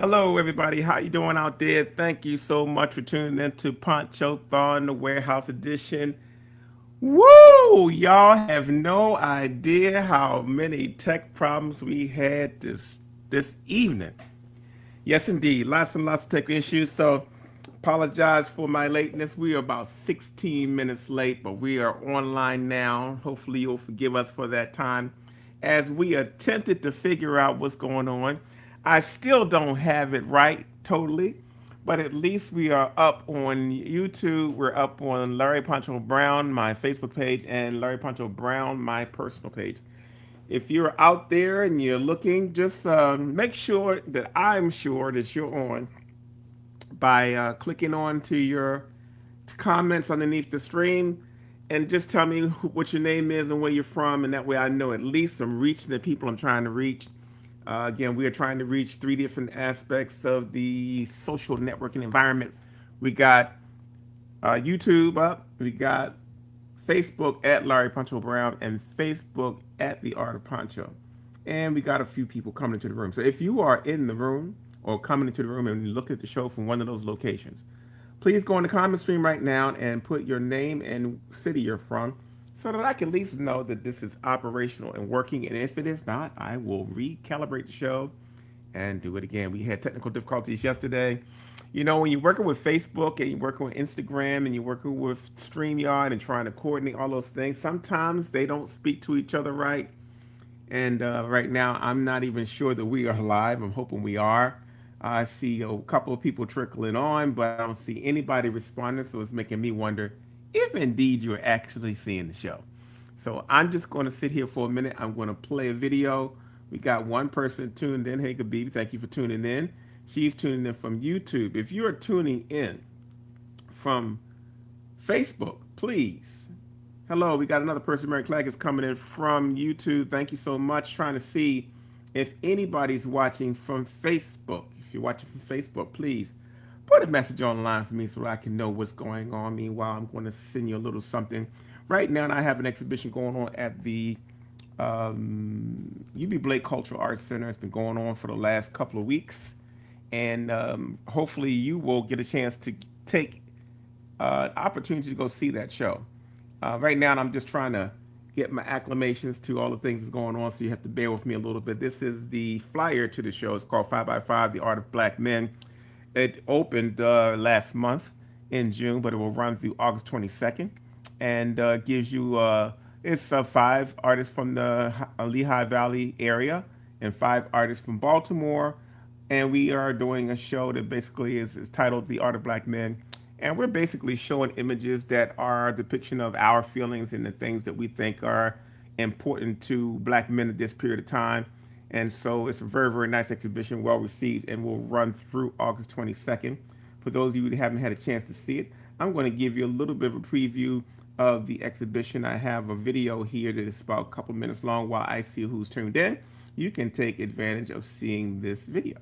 Hello, everybody. How you doing out there? Thank you so much for tuning in to Ponchothoon, the Warehouse Edition. Woo! Y'all have no idea how many tech problems we had this evening. Yes, indeed, lots and lots of tech issues. So, apologize for my lateness. We are about 16 minutes late, but we are online now. Hopefully, you'll forgive us for that time as we attempted to figure out what's going on. I still don't have it right totally, but at least we are up on YouTube. We're up on Larry Poncho Brown, my Facebook page, and Larry Poncho Brown, my personal page. If you're out there and you're looking, just make sure that I'm sure that you're on by clicking on to your comments underneath the stream and just tell me what your name is and where you're from, and that way I know at least I'm reaching the people I'm trying to reach. Again, we are trying to reach three different aspects of the social networking environment. We got YouTube up, we got Facebook at Larry Poncho Brown, and Facebook at The Art of Poncho. And we got a few people coming into the room. So if you are in the room or coming into the room and look at the show from one of those locations, please go in the comment stream right now and put your name and city you're from so that I can at least know that this is operational and working. And if it is not, I will recalibrate the show and do it again. We had technical difficulties yesterday. You know, when you're working with Facebook and you're working with Instagram and you're working with StreamYard and trying to coordinate all those things, sometimes they don't speak to each other right. And right now, I'm not even sure that we are live. I'm hoping we are. I see a couple of people trickling on, but I don't see anybody responding. So it's making me wonder if indeed you're actually seeing the show. So I'm just going to sit here for a minute. I'm going to play a video. We got one person tuned in. Hey, Khabib, thank you for tuning in. She's tuning in from YouTube. If you're tuning in from Facebook, please. Hello, we got another person. Mary Clegg is coming in from YouTube. Thank you so much. Trying to see if anybody's watching from Facebook. If you're watching from Facebook, please put a message online for me so I can know what's going on. Meanwhile, I'm going to send you a little something. Right now, I have an exhibition going on at the UB Blake Cultural Arts Center. It's been going on for the last couple of weeks. And hopefully you will get a chance to take opportunity to go see that show. Right now, I'm just trying to get my acclimations to all the things that's going on, so you have to bear with me a little bit. This is the flyer to the show. It's called 5x5, The Art of Black Men. It opened last month in June, but it will run through August 22nd, and gives you, it's 5 artists from the Lehigh Valley area and 5 artists from Baltimore. And we are doing a show that basically is titled The Art of Black Men. And we're basically showing images that are a depiction of our feelings and the things that we think are important to black men at this period of time. And so it's a very, very nice exhibition, well received, and will run through August 22nd. For those of you who haven't had a chance to see it, I'm going to give you a little bit of a preview of the exhibition. I have a video here that is about a couple minutes long while I see who's tuned in. You can take advantage of seeing this video.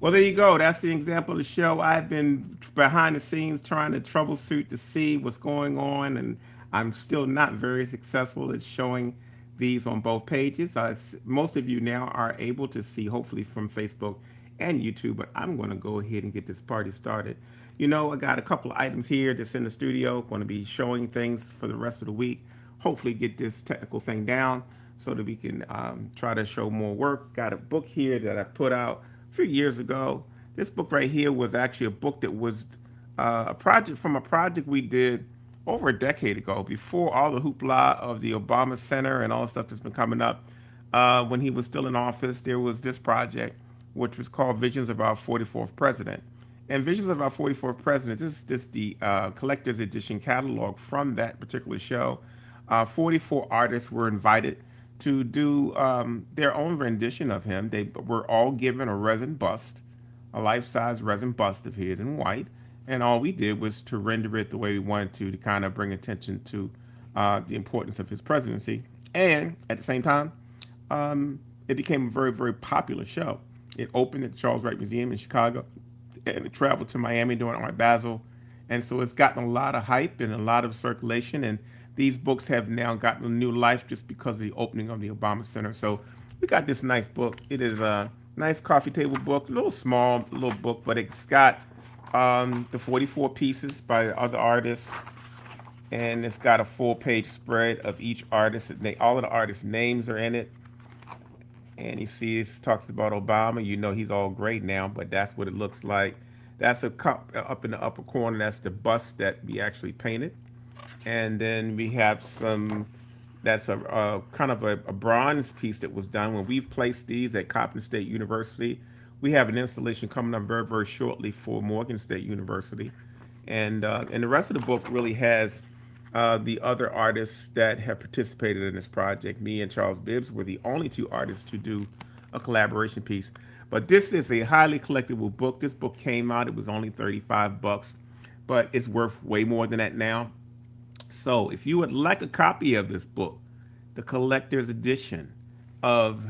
Well, there you go. That's the example of the show. I've been behind the scenes trying to troubleshoot to see what's going on, and I'm still not very successful at showing these on both pages. Most of you now are able to see, hopefully, from Facebook and YouTube, but I'm going to go ahead and get this party started. You know, I got a couple of items here that's in the studio, going to be showing things for the rest of the week. Hopefully, get this technical thing down so that we can try to show more work. Got a book here that I put out a few years ago. This book right here was actually a book that was a project from a project we did over a decade ago, before all the hoopla of the Obama Center and all the stuff that's been coming up. When he was still in office, there was this project, which was called Visions of Our 44th President. And Visions of Our 44th President, this is the collector's edition catalog from that particular show. 44 artists were invited to do their own rendition of him. They were all given a resin bust, a life-size resin bust of his in white, and all we did was to render it the way we wanted to kind of bring attention to the importance of his presidency. And at the same time, it became a very, very popular show. It opened at the Charles Wright Museum in Chicago, and it traveled to Miami during Art Basel. And so it's gotten a lot of hype and a lot of circulation. And these books have now gotten a new life just because of the opening of the Obama Center. So we got this nice book. It is a nice coffee table book, a little small, little book, but it's got the 44 pieces by other artists. And it's got a full page spread of each artist. All of the artists' names are in it. And you see, it talks about Obama. You know he's all great now, but that's what it looks like. That's a cup up in the upper corner. That's the bust that we actually painted. And then we have that's a kind of a bronze piece that was done when we've placed these at Coppin State University. We have an installation coming up very, very shortly for Morgan State University. And the rest of the book really has the other artists that have participated in this project. Me and Charles Bibbs were the only two artists to do a collaboration piece. But this is a highly collectible book. This book came out, it was only 35 bucks, but it's worth way more than that now. So if you would like a copy of this book, the collector's edition of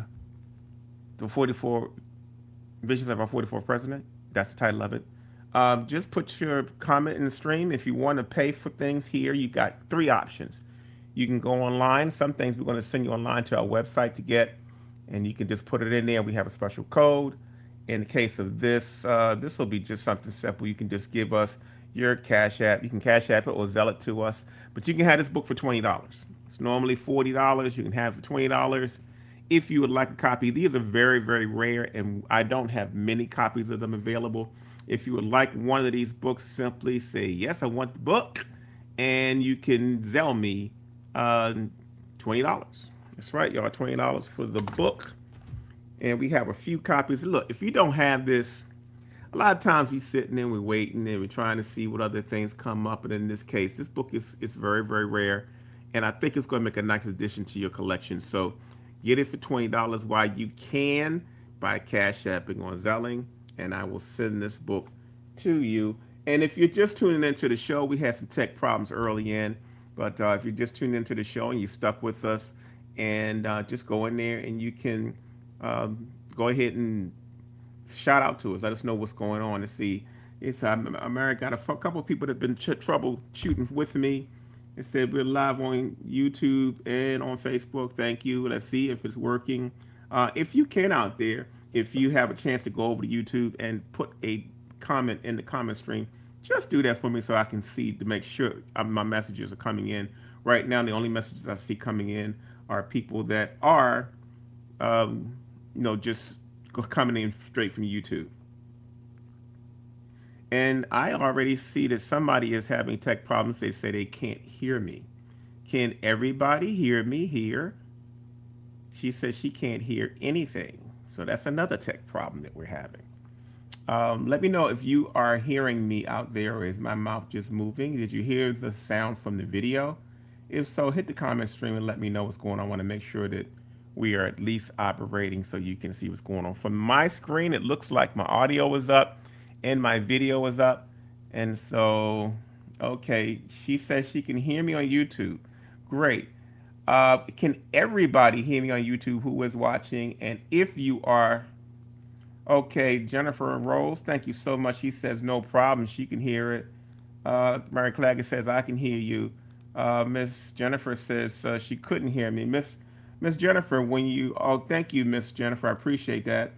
the 44 Visions of Our 44th President, that's the title of it. Just put your comment in the stream. If you want to pay for things here, you got three options. You can go online. Some things we're going to send you online to our website to get, and you can just put it in there. We have a special code. In the case of this, this will be just something simple. You can just give us your Cash App. You can Cash App it or Zelle it to us. But you can have this book for $20. It's normally $40. You can have it for $20. If you would like a copy, these are very, very rare, and I don't have many copies of them available. If you would like one of these books, simply say, yes, I want the book, and you can Zelle me $20. That's right, y'all, $20 for the book. And we have a few copies. Look, if you don't have this, a lot of times we're sitting and we're waiting and we're trying to see what other things come up. And in this case, this book is very, very rare. And I think it's going to make a nice addition to your collection. So get it for $20 while you can by Cash Apping or Zelling, and I will send this book to you. And if you're just tuning into the show, we had some tech problems early in, but if you're just tuning into the show and you stuck with us, and just go in there and you can go ahead and shout out to us. Let us know what's going on. To see, it's America got a couple of people that have been troubleshooting with me. It said we're live on YouTube and on Facebook. Thank you. Let's see if it's working. If you can out there, if you have a chance to go over to YouTube and put a comment in the comment stream, just do that for me so I can see to make sure my messages are coming in. Right now, the only messages I see coming in are people that are, just coming in straight from YouTube. And I already see that somebody is having tech problems. They say they can't hear me. Can everybody hear me here? She says she can't hear anything. So that's another tech problem that we're having. Let me know if you are hearing me out there, or is my mouth just moving? Did you hear the sound from the video? If so, hit the comment stream and let me know what's going on. I want to make sure that we are at least operating so you can see what's going on. From my screen, it looks like my audio is up and my video is up. And so, okay, she says she can hear me on YouTube. Great. Can everybody hear me on YouTube who is watching? And if you are Okay, Jennifer Rose, thank you so much. He says no problem. She can hear it. Mary Claggett says I can hear you. Miss Jennifer says she couldn't hear me. Miss Jennifer, when you thank you, Miss Jennifer, I appreciate that.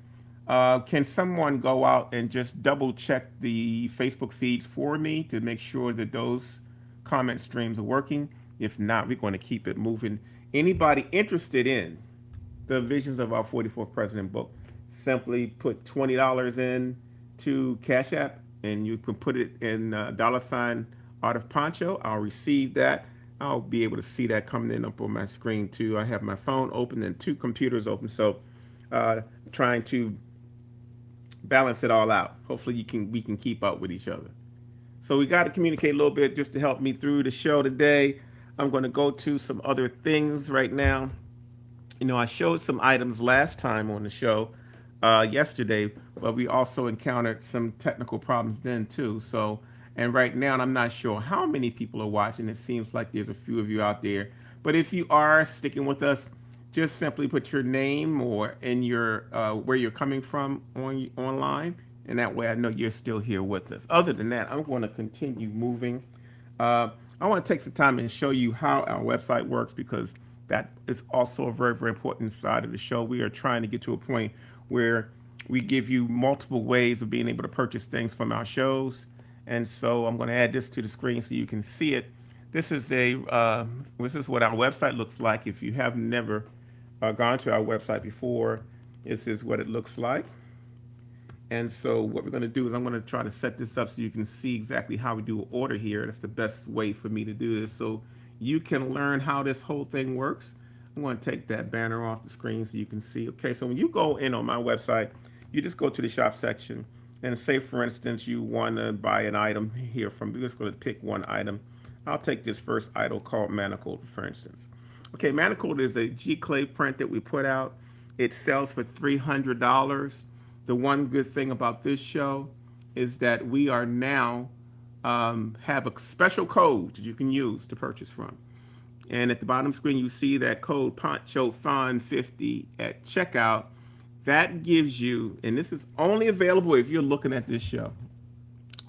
Can someone go out and just double check the Facebook feeds for me to make sure that those comment streams are working? If not, we're going to keep it moving. Anybody interested in the Visions of Our 44th President book, simply put $20 in to Cash App, and you can put it in dollar sign Art of Poncho. I'll receive that. I'll be able to see that coming in up on my screen too. I have my phone open and two computers open, so trying to balance it all out. Hopefully, we can keep up with each other. So we got to communicate a little bit just to help me through the show today. I'm going to go to some other things right now. I showed some items last time on the show yesterday, but we also encountered some technical problems then too. So, and right now, I'm not sure how many people are watching. It seems like there's a few of you out there. But if you are sticking with us, just simply put your name or in your where you're coming from online, and that way I know you're still here with us. Other than that, I'm going to continue moving. I want to take some time and show you how our website works because that is also a very, very important side of the show. We are trying to get to a point where we give you multiple ways of being able to purchase things from our shows. And so I'm going to add this to the screen so you can see it. This is this is what our website looks like. If you have never gone to our website before, this is what it looks like. And so what we're going to do is I'm going to try to set this up so you can see exactly how we do an order here. That's the best way for me to do this. So you can learn how this whole thing works. I'm going to take that banner off the screen so you can see. Okay, so when you go in on my website, you just go to the shop section and say, for instance, you want to buy an item here from, we're just going to pick one item. I'll take this first item called Manacled, for instance. Okay, Manacled is a G-clay print that we put out. It sells for $300. The one good thing about this show is that we are now have a special code that you can use to purchase from. And at the bottom screen, you see that code PONCHOTHON50 at checkout. That gives you, and this is only available if you're looking at this show.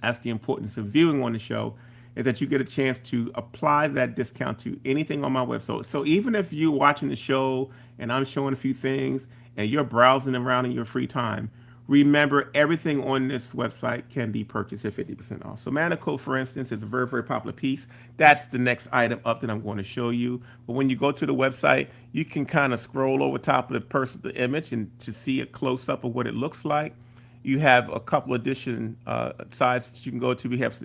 That's the importance of viewing on the show, is that you get a chance to apply that discount to anything on my website. So even if you're watching the show and I'm showing a few things and you're browsing around in your free time, remember everything on this website can be purchased at 50% off. So Manacle, for instance, is a very, very popular piece. That's the next item up that I'm going to show you. But when you go to the website, you can kind of scroll over top of the image and to see a close up of what it looks like. You have a couple edition sizes that you can go to. We have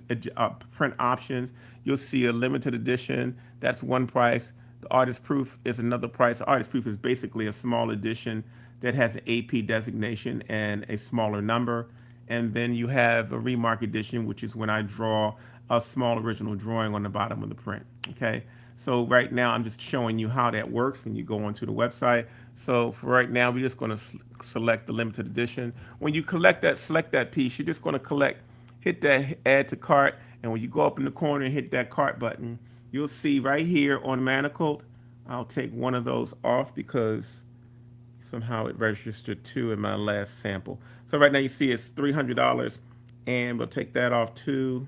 print options. You'll see a limited edition. That's one price. The artist proof is another price. The artist proof is basically a small edition that has an AP designation and a smaller number. And then you have a remark edition, which is when I draw a small original drawing on the bottom of the print. Okay. So right now I'm just showing you how that works when you go onto the website. So for right now, we're just going to select the limited edition. When you select that piece, you're just going to hit that add to cart. And when you go up in the corner and hit that cart button, you'll see right here on Manacled, I'll take one of those off because somehow it registered 2 in my last sample. So right now you see it's $300 and we'll take that off too.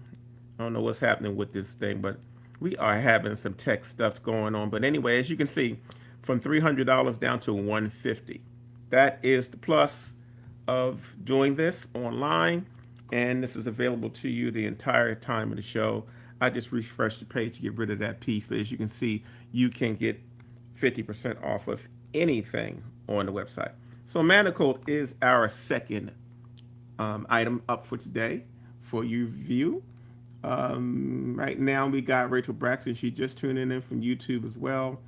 I don't know what's happening with this thing, but we are having some tech stuff going on. But anyway, as you can see, from $300 down to $150. That is the plus of doing this online. And this is available to you the entire time of the show. I just refreshed the page to get rid of that piece. But as you can see, you can get 50% off of anything on the website. So Manacled is our second item up for today for you view. Right now we got Rachel Braxton. She's just tuning in from YouTube as well.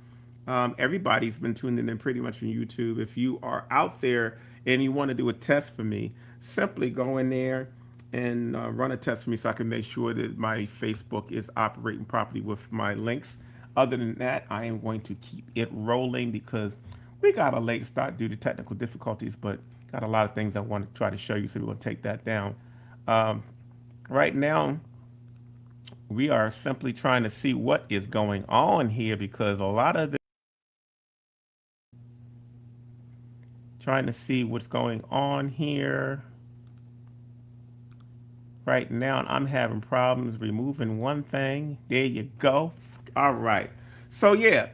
Everybody's been tuning in pretty much from YouTube. If you are out there and you want to do a test for me, simply go in there and run a test for me so I can make sure that my Facebook is operating properly with my links. Other than that, I am going to keep it rolling because we got a late start due to technical difficulties, but got a lot of things I want to try to show you, so we're going to take that down. Right now, we are simply trying to see what is going on here because a lot of the Trying to see what's going on here. Right now, I'm having problems removing one thing. There you go. All right. So, yeah,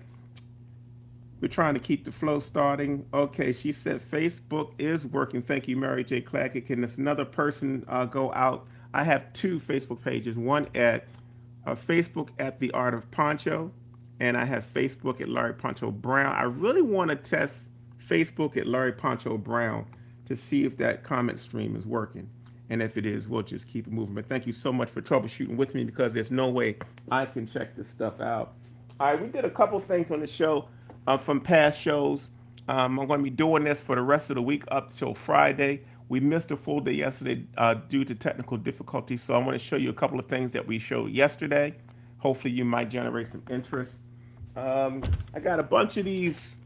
we're trying to keep the flow starting. Okay, she said Facebook is working. Thank you, Mary J. Clackett. Can this another person go out? I have two Facebook pages. One at Facebook at The Art of Poncho, and I have Facebook at Larry Poncho Brown. I really want to test Facebook at Larry Poncho Brown to see if that comment stream is working. And if it is, we'll just keep it moving. But thank you so much for troubleshooting with me, because there's no way I can check this stuff out. All right, we did a couple things on the show from past shows. I'm going to be doing this for the rest of the week up till Friday. We missed a full day yesterday due to technical difficulties, so I want to show you a couple of things that we showed yesterday. Hopefully you might generate some interest. I got a bunch of these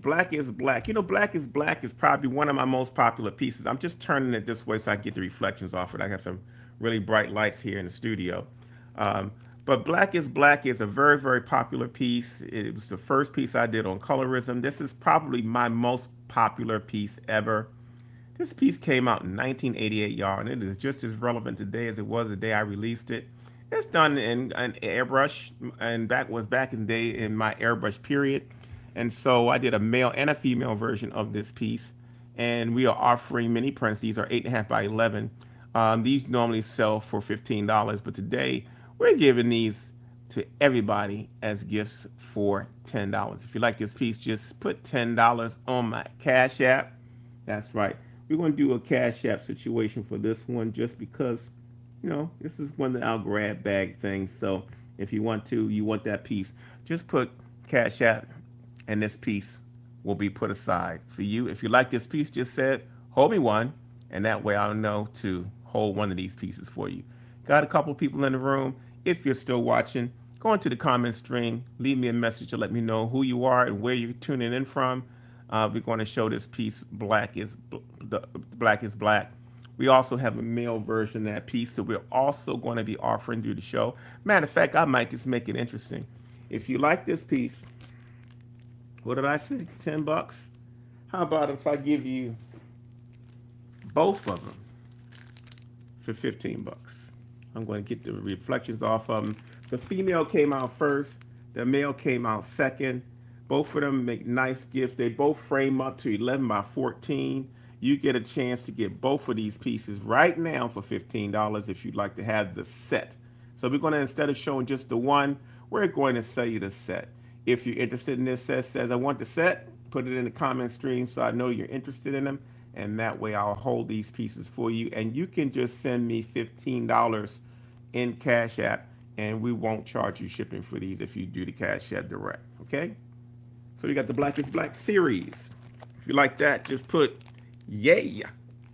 Black is Black. You know, Black is Black is probably one of my most popular pieces. I'm just turning it this way so I can get the reflections off it. I have some really bright lights here in the studio. But Black is Black is a very, very popular piece. It was the first piece I did on colorism. This is probably my most popular piece ever. This piece came out in 1988, y'all, and it is just as relevant today as it was the day I released it. It's done in airbrush, and back in the day in my airbrush period. And so I did a male and a female version of this piece, and we are offering mini prints. These are 8.5 by 11. These normally sell for $15, but today we're giving these to everybody as gifts for $10. If you like this piece, just put $10 on my Cash App. That's right. We're going to do a Cash App situation for this one just because, you know, this is one of our grab bag things. So if you want that piece, just put Cash App, and this piece will be put aside for you. If you like this piece, just said, hold me one, and that way I'll know to hold one of these pieces for you. Got a couple people in the room. If you're still watching, go into the comment stream, leave me a message to let me know who you are and where you're tuning in from. We're going to show this piece, Black is Black. We also have a male version of that piece, so we're also going to be offering through the show. Matter of fact, I might just make it interesting. If you like this piece, what did I say? $10? How about if I give you both of them for $15? I'm going to get the reflections off of them. The female came out first. The male came out second. Both of them make nice gifts. They both frame up to 11 by 14. You get a chance to get both of these pieces right now for $15 if you'd like to have the set. So we're going to, instead of showing just the one, we're going to sell you the set. If you're interested in this set, says I want the set, put it in the comment stream so I know you're interested in them. And that way I'll hold these pieces for you. And you can just send me $15 in Cash App, and we won't charge you shipping for these if you do the Cash App direct. Okay? So you got the Black is Black series. If you like that, just put yay,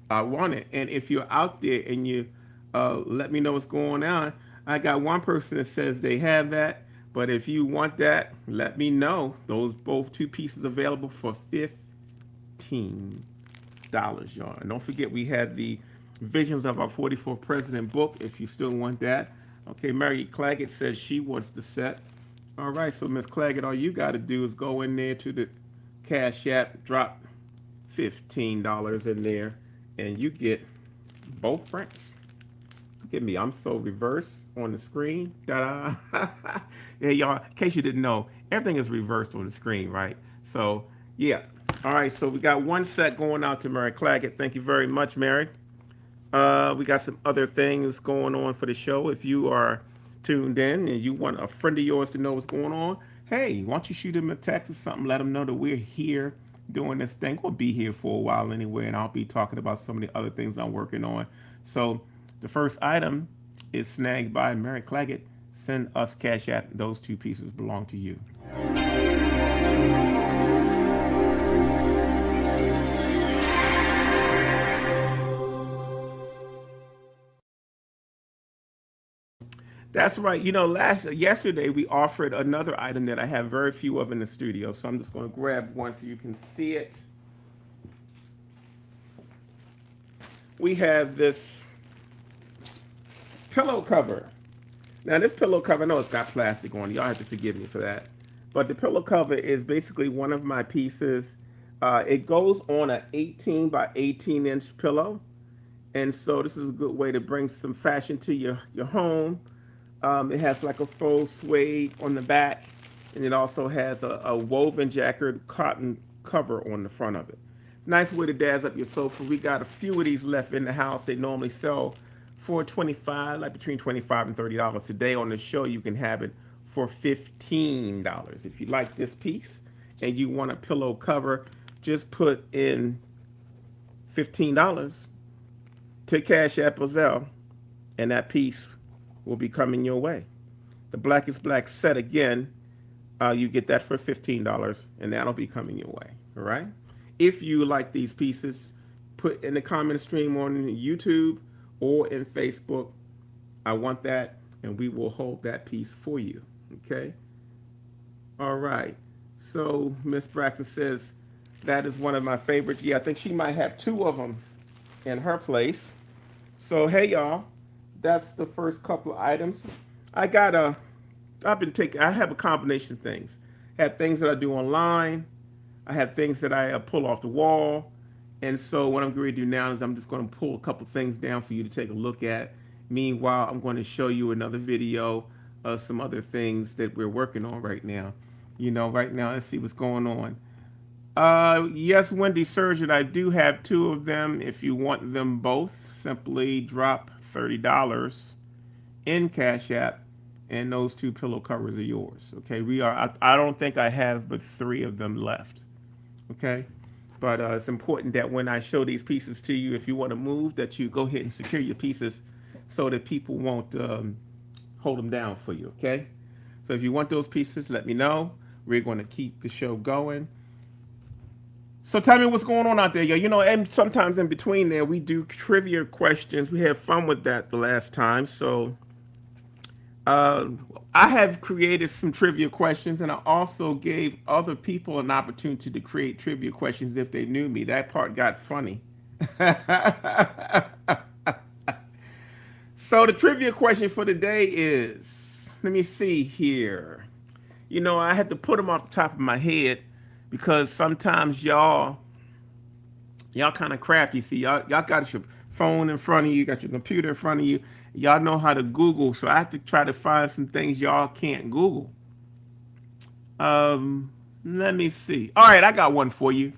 I want it. And if you're out there and you let me know what's going on, I got one person that says they have that. But if you want that, let me know. Those both two pieces available for $15, y'all. And don't forget, we had the Visions of Our 44th President book, if you still want that. Okay, Mary Claggett says she wants the set. All right, so Miss Claggett, all you got to do is go in there to the Cash App, drop $15 in there, and you get both prints. Look at me, I'm so reversed on the screen. Ta-da. Yeah, y'all, in case you didn't know, everything is reversed on the screen, right? So, yeah. All right, so we got one set going out to Mary Claggett. Thank you very much, Mary. We got some other things going on for the show. If you are tuned in and you want a friend of yours to know what's going on, hey, why don't you shoot them a text or something, let them know that we're here doing this thing. We'll be here for a while anyway, and I'll be talking about some of the other things I'm working on. So the first item is snagged by Mary Claggett. Send us Cash App. Those two pieces belong to you. That's right. You know, yesterday we offered another item that I have very few of in the studio. So I'm just going to grab one so you can see it. We have this pillow cover. Now this pillow cover, I know it's got plastic on it. Y'all have to forgive me for that. But the pillow cover is basically one of my pieces It goes on an 18 by 18-inch pillow. And so this is a good way to bring some fashion to your home. It has like a faux suede on the back, and it also has a woven jacquard cotton cover on the front of it. Nice way to dazz up your sofa. We got a few of these left in the house. They normally sell for 25, like between 25 and $30. Today on the show, you can have it for $15. If you like this piece and you want a pillow cover, just put in $15 to Cash App or Zelle, and that piece will be coming your way. The Black is Black set again, you get that for $15, and that'll be coming your way. All right. If you like these pieces, put in the comment stream on YouTube or in Facebook, I want that, and we will hold that piece for you. Okay. All right. So Miss Braxton says that is one of my favorites. Yeah, I think she might have two of them in her place. So hey y'all, that's the first couple of items. I got I have a combination of things. I have things that I do online. I have things that I pull off the wall. And so what I'm going to do now is I'm just going to pull a couple things down for you to take a look at. Meanwhile, I'm going to show you another video of some other things that we're working on right now. Right now, let's see what's going on. Yes, Wendy Surgeon, I do have two of them. If you want them both, simply drop $30 in Cash App, and those two pillow covers are yours. Okay, I don't think I have but three of them left. Okay, but it's important that when I show these pieces to you, if you want to move, that you go ahead and secure your pieces so that people won't hold them down for you. Okay, so if you want those pieces, let me know. We're going to keep the show going. So tell me what's going on out there, yo. And sometimes in between there, we do trivia questions. We had fun with that the last time. So I have created some trivia questions, and I also gave other people an opportunity to create trivia questions if they knew me. That part got funny. So the trivia question for today is, let me see here. I had to put them off the top of my head, because sometimes y'all kind of crafty. See, y'all got your phone in front of you, got your computer in front of you. Y'all know how to Google, so I have to try to find some things y'all can't Google. Let me see. All right, I got one for you.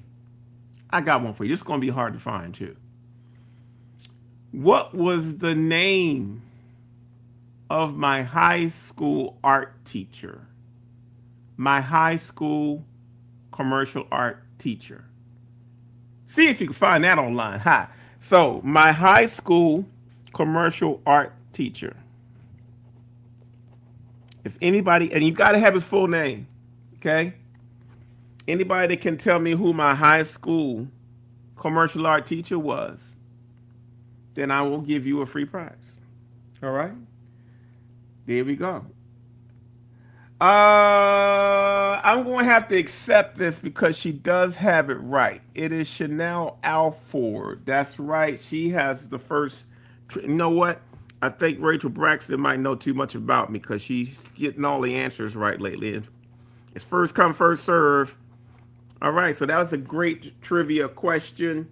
This is going to be hard to find too. What was the name of my high school art teacher? My high school commercial art teacher. See if you can find that online. Hi. So my high school commercial art teacher. If anybody, and you got to have his full name, okay? Anybody that can tell me who my high school commercial art teacher was, then I will give you a free prize. All right? There we go. I'm going to have to accept this because she does have it right. It is Chanel Alford. That's right. She has the first. You know what? I think Rachel Braxton might know too much about me because she's getting all the answers right lately. It's first come, first serve. All right. So that was a great trivia question.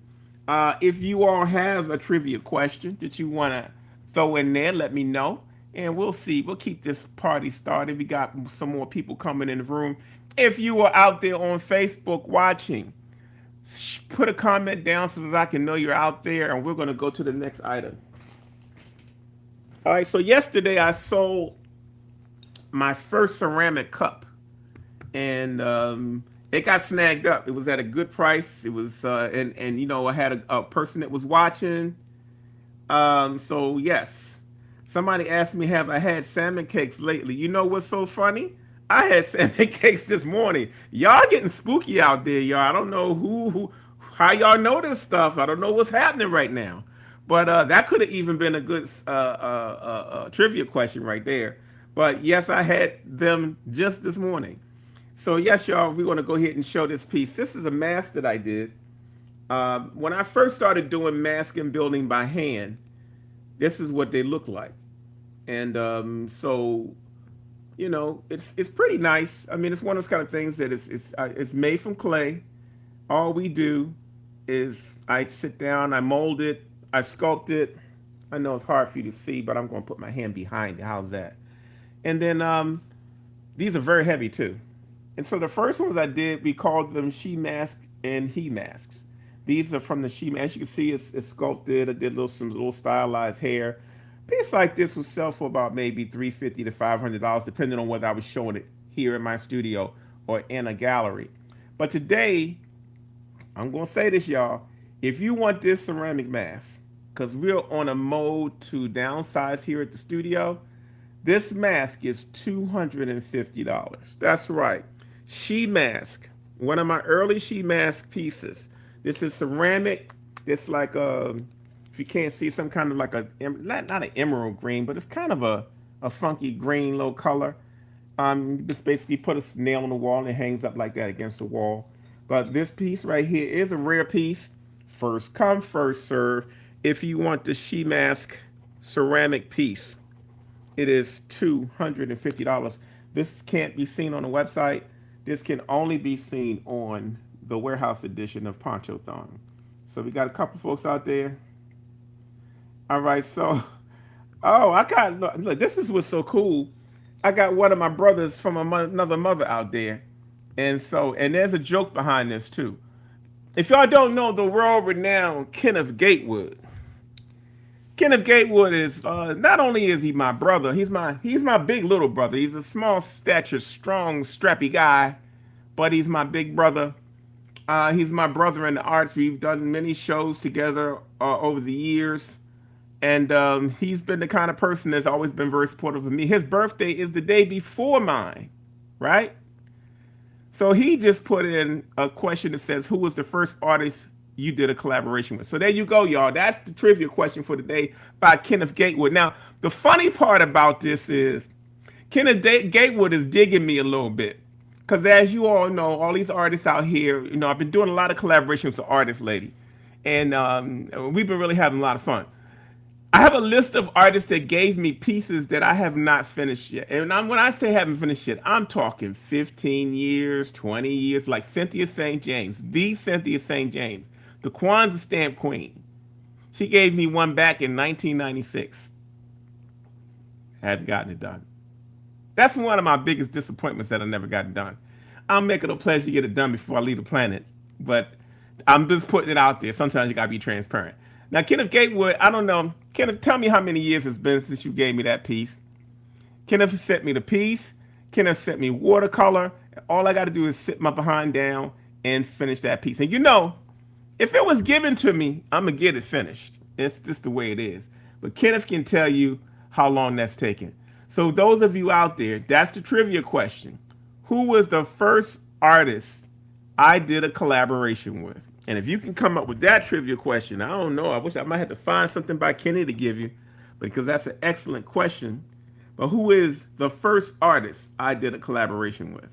If you all have a trivia question that you want to throw in there, let me know. And we'll see. We'll keep this party started. We got some more people coming in the room. If you are out there on Facebook watching, put a comment down so that I can know you're out there. And we're going to go to the next item. All right. So yesterday I sold my first ceramic cup. And it got snagged up. It was at a good price. It was, I had a person that was watching. So yes. Somebody asked me, have I had salmon cakes lately? You know what's so funny? I had salmon cakes this morning. Y'all getting spooky out there, y'all. I don't know how y'all know this stuff. I don't know what's happening right now. But that could have even been a good trivia question right there. But yes, I had them just this morning. So yes, y'all, we're going to go ahead and show this piece. This is a mask that I did. When I first started doing mask and building by hand, this is what they look like. And so, it's pretty nice. I mean, it's one of those kind of things that it's made from clay. All we do is I sit down, I mold it, I sculpt it. I know it's hard for you to see, but I'm going to put my hand behind it. How's that? And then these are very heavy too. And so the first ones I did, we called them she masks and he masks. These are from the she mask. As you can see, it's sculpted. I did some little stylized hair. Piece like this would sell for about maybe $350 to $500, depending on whether I was showing it here in my studio or in a gallery. But today, I'm gonna say this, y'all. If you want this ceramic mask, because we're on a mode to downsize here at the studio, this mask is $250. That's right. She mask. One of my early she mask pieces. This is ceramic. It's like if you can't see, some kind of like not an emerald green, but it's kind of a funky green little color. You just basically put a nail on the wall and it hangs up like that against the wall. But this piece right here is a rare piece. First come, first serve. If you want the she mask ceramic piece, it is $250. This can't be seen on the website. This can only be seen on the warehouse edition of PONCHOTHON. So we got a couple folks out there. All right, so I got look. This is what's so cool. I got one of my brothers from another mother out there, and there's a joke behind this too. If y'all don't know the world-renowned Kenneth Gatewood, Kenneth Gatewood is not only is he my brother, he's my big little brother. He's a small stature, strong, strappy guy, but he's my big brother. He's my brother in the arts. We've done many shows together over the years. And he's been the kind of person that's always been very supportive of me. His birthday is the day before mine, right? So he just put in a question that says, who was the first artist you did a collaboration with? So there you go, y'all. That's the trivia question for today by Kenneth Gatewood. Now, the funny part about this is Kenneth Gatewood is digging me a little bit. Because as you all know, all these artists out here, I've been doing a lot of collaborations with artists lately. And we've been really having a lot of fun. I have a list of artists that gave me pieces that I have not finished yet. And when I say haven't finished yet, I'm talking 15 years, 20 years, like Cynthia St. James, the Cynthia St. James, the Kwanzaa stamp queen. She gave me one back in 1996. Haven't gotten it done. That's one of my biggest disappointments that I never got it done. I'll make it a pleasure to get it done before I leave the planet. But I'm just putting it out there. Sometimes you got to be transparent. Now, Kenneth Gatewood, I don't know. Kenneth, tell me how many years it's been since you gave me that piece. Kenneth sent me the piece. Kenneth sent me watercolor. All I got to do is sit my behind down and finish that piece. And if it was given to me, I'm going to get it finished. It's just the way it is. But Kenneth can tell you how long that's taken. So those of you out there, that's the trivia question. Who was the first artist I did a collaboration with? And if you can come up with that trivia question, I don't know. I wish I might have to find something by Kenny to give you, because that's an excellent question. But who is the first artist I did a collaboration with?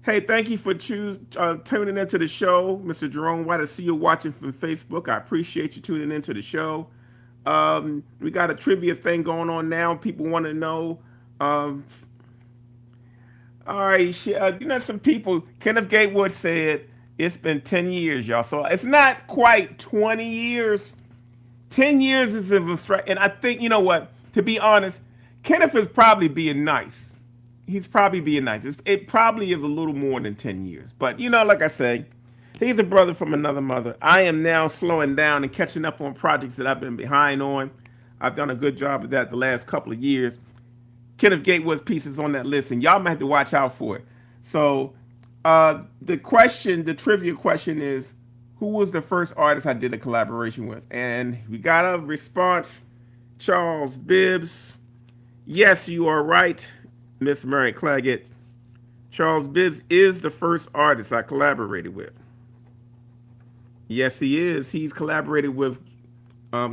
Hey, thank you for tuning into the show, Mr. Jerome White. I see you watching from Facebook. I appreciate you tuning into the show. We got a trivia thing going on now. People want to know. All right, some people. Kenneth Gatewood said it's been 10 years, y'all. So it's not quite 20 years. 10 years is a stretch. And I think, you know what? To be honest, Kenneth is probably being nice. He's probably being nice. It probably is a little more than 10 years. But, like I say, he's a brother from another mother. I am now slowing down and catching up on projects that I've been behind on. I've done a good job of that the last couple of years. Kenneth Gatewood's piece is on that list, and y'all might have to watch out for it. So the trivia question is, who was the first artist I did a collaboration with? And we got a response. Charles Bibbs. Yes, you are right, Miss Mary Claggett. Charles Bibbs is the first artist I collaborated with. Yes, he is. He's collaborated with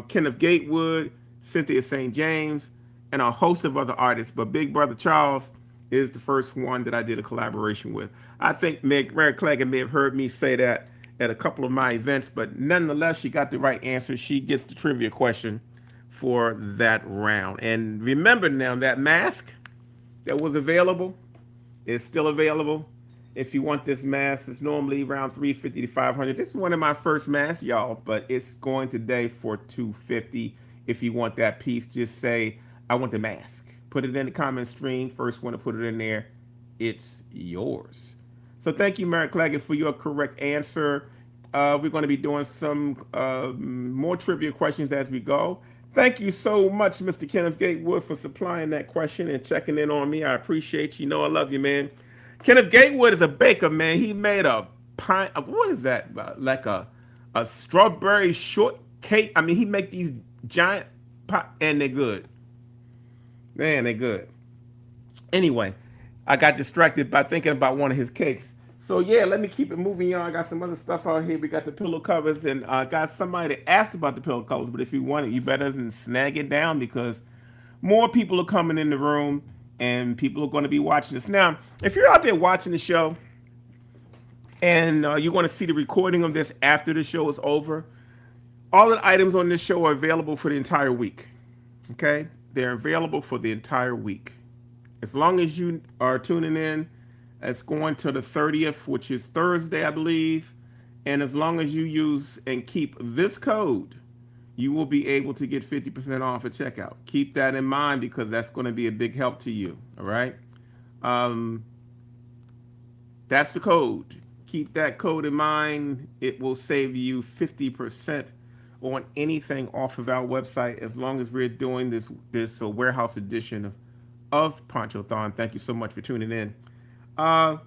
Kenneth Gatewood, Cynthia St. James, and a host of other artists. But Big Brother Charles is the first one that I did a collaboration with. I think Mary Claggett may have heard me say that at a couple of my events, but nonetheless, she got the right answer. She gets the trivia question for that round. And remember now, that mask that was available is still available. If you want this mask, it's normally around 350 to 500. This is one of my first masks, y'all, but it's going today for 250. If you want that piece, just say I want the mask. Put it in the comment stream. First one to put it in there, it's yours. So thank you, Merrick Claggett, for your correct answer. We're going to be doing some more trivia questions as we go. Thank you so much, Mr. Kenneth Gatewood, for supplying that question and checking in on me. I appreciate you. You know I love you, man. Kenneth Gatewood is a baker, man. He made a pint. What is that? Like a strawberry shortcake. I mean, he make these giant pot, and they're good. Man, they're good. Anyway, I got distracted by thinking about one of his cakes. So yeah, let me keep it moving, y'all. I got some other stuff out here. We got the pillow covers, and got somebody that asked about the pillow covers. But if you want it, you better snag it down because more people are coming in the room, and people are going to be watching this. Now, if you're out there watching the show, and you want to see the recording of this after the show is over, all the items on this show are available for the entire week. Okay, they're available for the entire week. As long as you are tuning in, it's going to the 30th, which is Thursday, I believe. And as long as you use and keep this code, you will be able to get 50% off at checkout. Keep that in mind because that's going to be a big help to you. All right. That's the code. Keep that code in mind. It will save you 50% on anything off of our website as long as we're doing this warehouse edition of Ponchothon. Thank you so much for tuning in.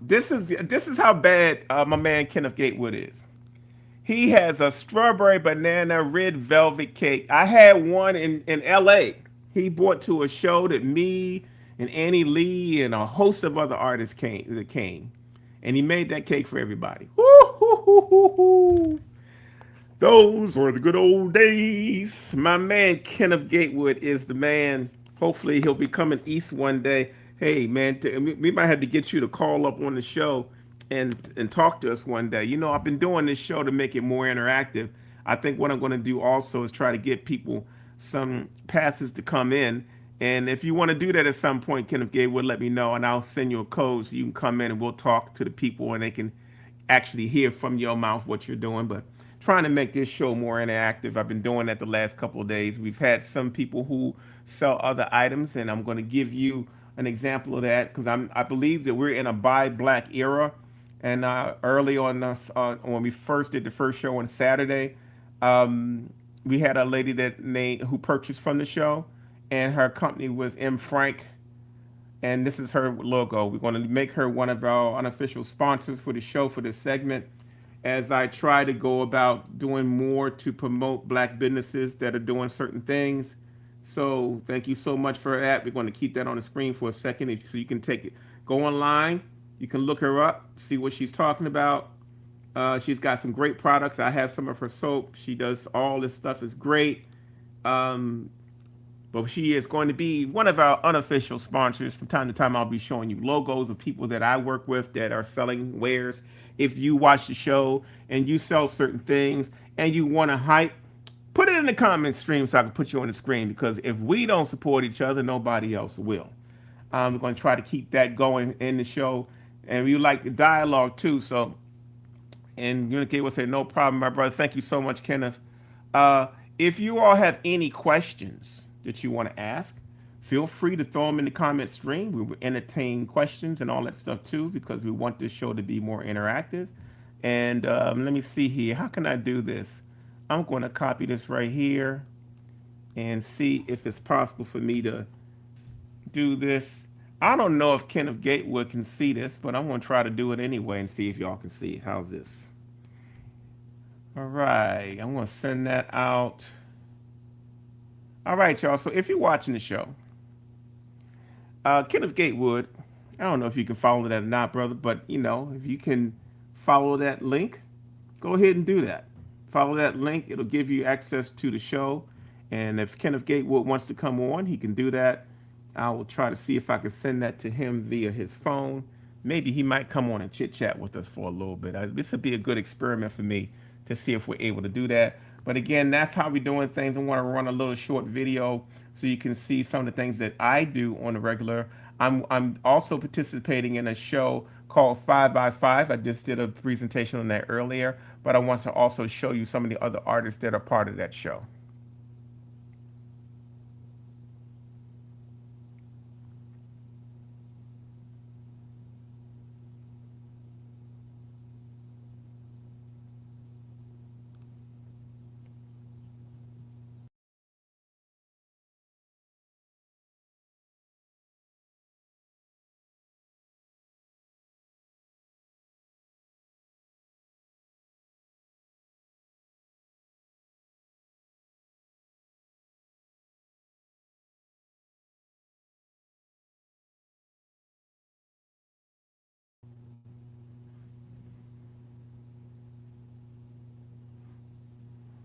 This is how bad my man Kenneth Gatewood is. He has a strawberry banana red velvet cake. I had one in LA. He brought to a show that me and Annie Lee and a host of other artists came. And he made that cake for everybody. Woo-hoo-hoo-hoo-hoo. Those were the good old days. My man Kenneth Gatewood is the man. Hopefully he'll be coming east one day. Hey man, we might have to get you to call up on the show and talk to us one day. You know, I've been doing this show to make it more interactive. I think what I'm going to do also is try to get people some passes to come in. And if you want to do that at some point, Kenneth Gatewood, let me know and I'll send you a code so you can come in and we'll talk to the people and they can actually hear from your mouth what you're doing. But trying to make this show more interactive. I've been doing that the last couple of days. We've had some people who sell other items, and I'm going to give you an example of that because I believe that we're in a buy black era. And early on, when we first did the first show on Saturday, we had a lady who purchased from the show, and her company was M. Frank, and this is her logo. We're going to make her one of our unofficial sponsors for the show for this segment, as I try to go about doing more to promote black businesses that are doing certain things. So thank you so much for that. We're going to keep that on the screen for a second so you can take it. Go online. You can look her up, see what she's talking about. She's got some great products. I have some of her soap. She does all this stuff. Is great. But she is going to be one of our unofficial sponsors. From time to time, I'll be showing you logos of people that I work with that are selling wares. If you watch the show and you sell certain things and you want to hype, put it in the comment stream so I can put you on the screen, because if we don't support each other, nobody else will. We're going to try to keep that going in the show. And we like the dialogue too. So, and Unicate will say, no problem, my brother. Thank you so much, Kenneth. If you all have any questions that you want to ask, feel free to throw them in the comment stream. We will entertain questions and all that stuff too, because we want this show to be more interactive. And let me see here. How can I do this? I'm going to copy this right here and see if it's possible for me to do this. I don't know if Kenneth Gatewood can see this, but I'm going to try to do it anyway and see if y'all can see it. How's this? All right. I'm going to send that out. All right, y'all. So if you're watching the show, Kenneth Gatewood, I don't know if you can follow that or not, brother, but, you know, if you can follow that link, go ahead and do that. Follow that link. It'll give you access to the show. And if Kenneth Gatewood wants to come on, he can do that. I will try to see if I can send that to him via his phone. Maybe he might come on and chit chat with us for a little bit. This would be a good experiment for me to see if we're able to do that. But again, that's how we're doing things. I want to run a little short video so you can see some of the things that I do on the regular. I'm also participating in a show called 5 by 5. I just did a presentation on that earlier, but I want to also show you some of the other artists that are part of that show.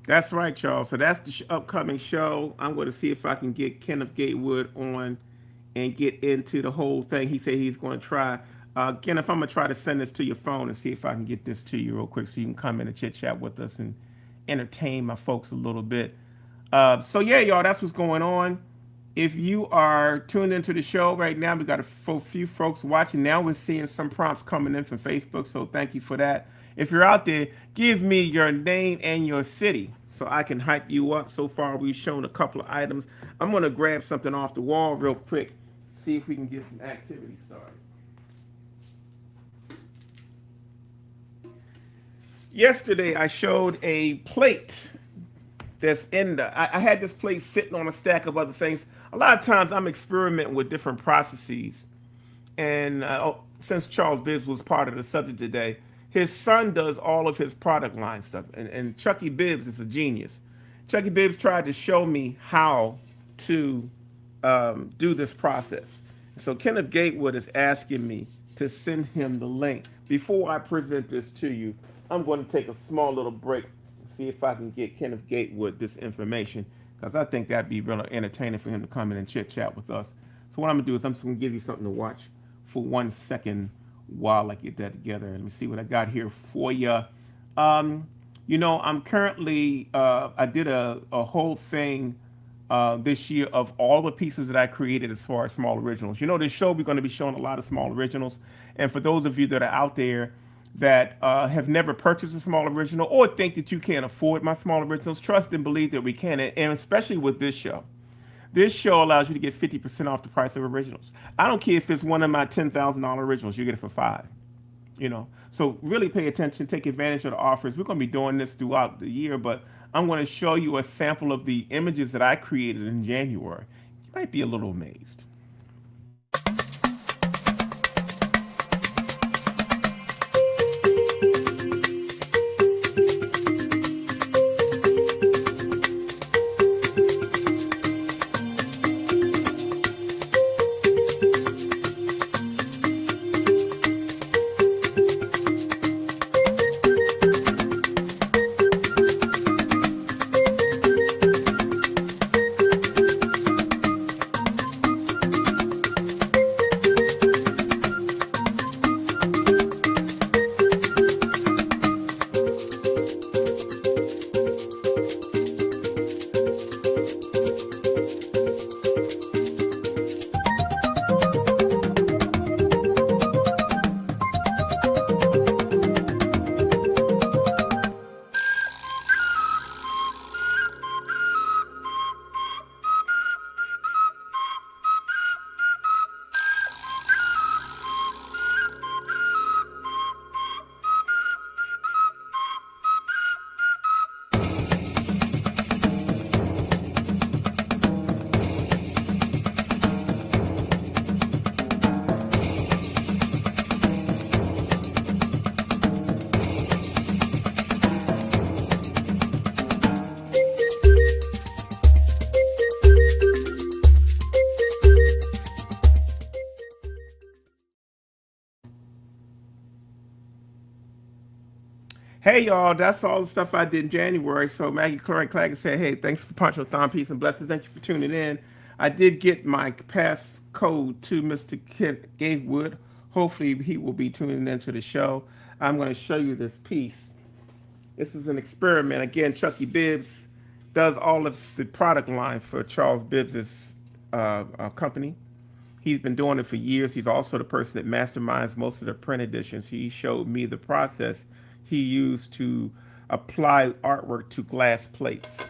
That's right, Charles. So that's the upcoming show. I'm going to see if I can get Kenneth Gatewood on and get into the whole thing. He said he's going to try. Kenneth, I'm going to try to send this to your phone and see if I can get this to you real quick so you can come in and chit chat with us and entertain my folks a little bit. So yeah, y'all, that's what's going on. If you are tuned into the show right now, we got a few folks watching. Now we're seeing some prompts coming in from Facebook, so thank you for that. If you're out there, give me your name and your city so I can hype you up. So far, we've shown a couple of items. I'm going to grab something off the wall real quick, see if we can get some activity started. Yesterday, I showed a plate that's in the. I had this plate sitting on a stack of other things. A lot of times, I'm experimenting with different processes. And since Charles Bibbs was part of the subject today, his son does all of his product line stuff. And Chucky Bibbs is a genius. Chucky Bibbs tried to show me how to do this process. So Kenneth Gatewood is asking me to send him the link. Before I present this to you, I'm going to take a small little break and see if I can get Kenneth Gatewood this information, because I think that'd be really entertaining for him to come in and chit chat with us. So what I'm gonna do is I'm just gonna give you something to watch for 1 second while I get that together. Let me see what I got here for you. I'm currently I did a whole thing this year of all the pieces that I created as far as small originals. This show we're going to be showing a lot of small originals, and for those of you that are out there that have never purchased a small original or think that you can't afford my small originals, trust and believe that we can, and especially with this show. This show allows you to get 50% off the price of originals. I don't care if it's one of my $10,000 originals, you get it for five. So really pay attention, take advantage of the offers. We're going to be doing this throughout the year, but I'm going to show you a sample of the images that I created in January. You might be a little amazed. Hey y'all, that's all the stuff I did in January. So Maggie Claggett said, hey, thanks for Ponchothon, peace and blessings. Thank you for tuning in. I did get my pass code to Mr. Kent Gatewood. Hopefully he will be tuning into the show. I'm going to show you this piece. This is an experiment. Again, Chucky Bibbs does all of the product line for Charles Bibbs's company. He's been doing it for years. He's also the person that masterminds most of the print editions. He showed me the process he used to apply artwork to glass plates.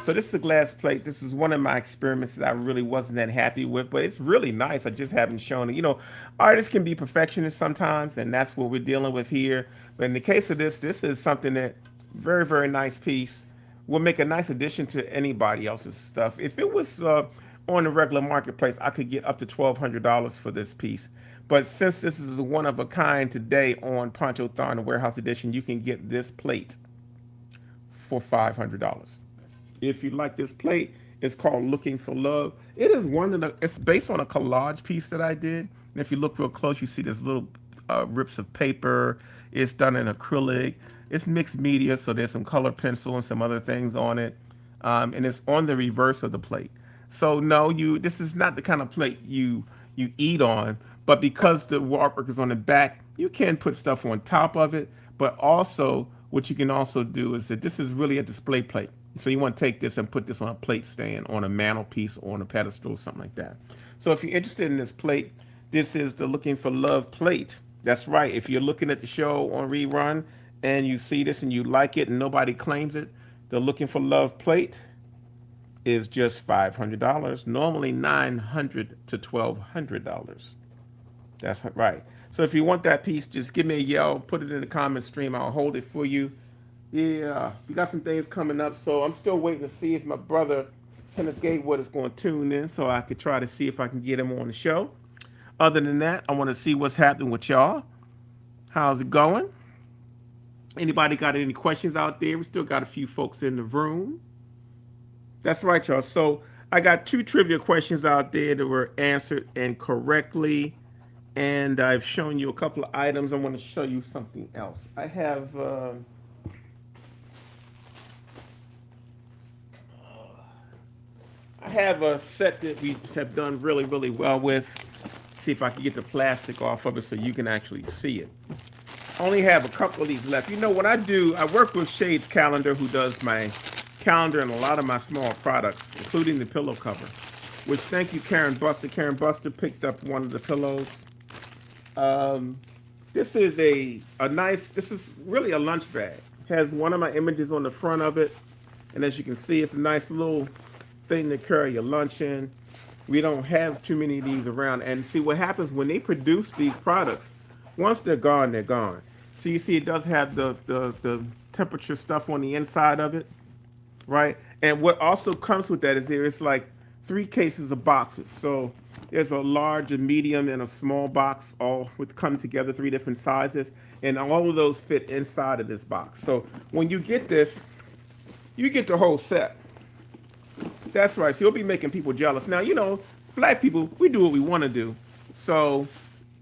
So this is a glass plate. This is one of my experiments that I really wasn't that happy with, but it's really nice. I just haven't shown it. You know, artists can be perfectionists sometimes, and that's what we're dealing with here. But in the case of this is something that very, very nice piece. Will make a nice addition to anybody else's stuff. If it was on the regular marketplace, I could get up to $1,200 for this piece. But since this is one of a kind today on Ponchothon, the Warehouse Edition, you can get this plate for $500. If you like this plate, it's called Looking for Love. It is one of the, it's based on a collage piece that I did. And if you look real close, you see there's little rips of paper. It's done in acrylic. It's mixed media, so there's some color pencil and some other things on it. And it's on the reverse of the plate. So no, this is not the kind of plate you eat on, but because the artwork is on the back, you can put stuff on top of it. But also, what you can also do is that this is really a display plate. So you want to take this and put this on a plate stand, on a mantelpiece, or on a pedestal, something like that. So if you're interested in this plate, this is the Looking for Love plate. That's right. If you're looking at the show on rerun and you see this and you like it and nobody claims it, the Looking for Love plate is just $500. Normally $900 to $1,200. That's right. So if you want that piece, just give me a yell, put it in the comment stream. I'll hold it for you. Yeah, we got some things coming up, so I'm still waiting to see if my brother Kenneth Gatewood is going to tune in, so I could try to see if I can get him on the show. Other than that, I want to see what's happening with y'all. How's it going? Anybody got any questions out there? We still got a few folks in the room. That's right, y'all. So I got 2 trivia questions out there that were answered incorrectly, and I've shown you a couple of items. I want to show you something else. I have a set that we have done really, really well with. See if I can get the plastic off of it so you can actually see it. I only have a couple of these left. You know what I do? I work with Shade's Calendar, who does my calendar and a lot of my small products, including the pillow cover. Which, thank you, Karen Buster. Karen Buster picked up one of the pillows. This is this is really a lunch bag. It has one of my images on the front of it. And as you can see, it's a nice little thing to carry your lunch in. We don't have too many of these around. And see what happens when they produce these products, once they're gone, they're gone. So you see it does have the temperature stuff on the inside of it, right? And what also comes with that is it's like 3 cases of boxes. So there's a large, a medium, and a small box, all with come together, 3 different sizes. And all of those fit inside of this box. So when you get this, you get the whole set. That's right. So you'll be making people jealous. Now, you know, black people, we do what we want to do. So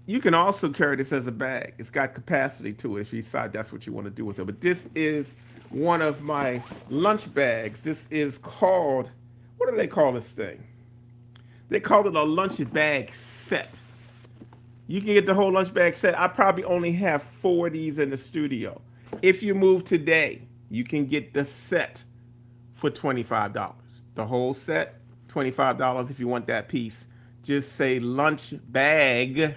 you can also carry this as a bag. It's got capacity to it if you decide that's what you want to do with it. But this is one of my lunch bags. This is called, what do they call this thing? They call it a lunch bag set. You can get the whole lunch bag set. I probably only have 4 of these in the studio. If you move today, you can get the set for $25. The whole set, $25 if you want that piece. Just say lunch bag,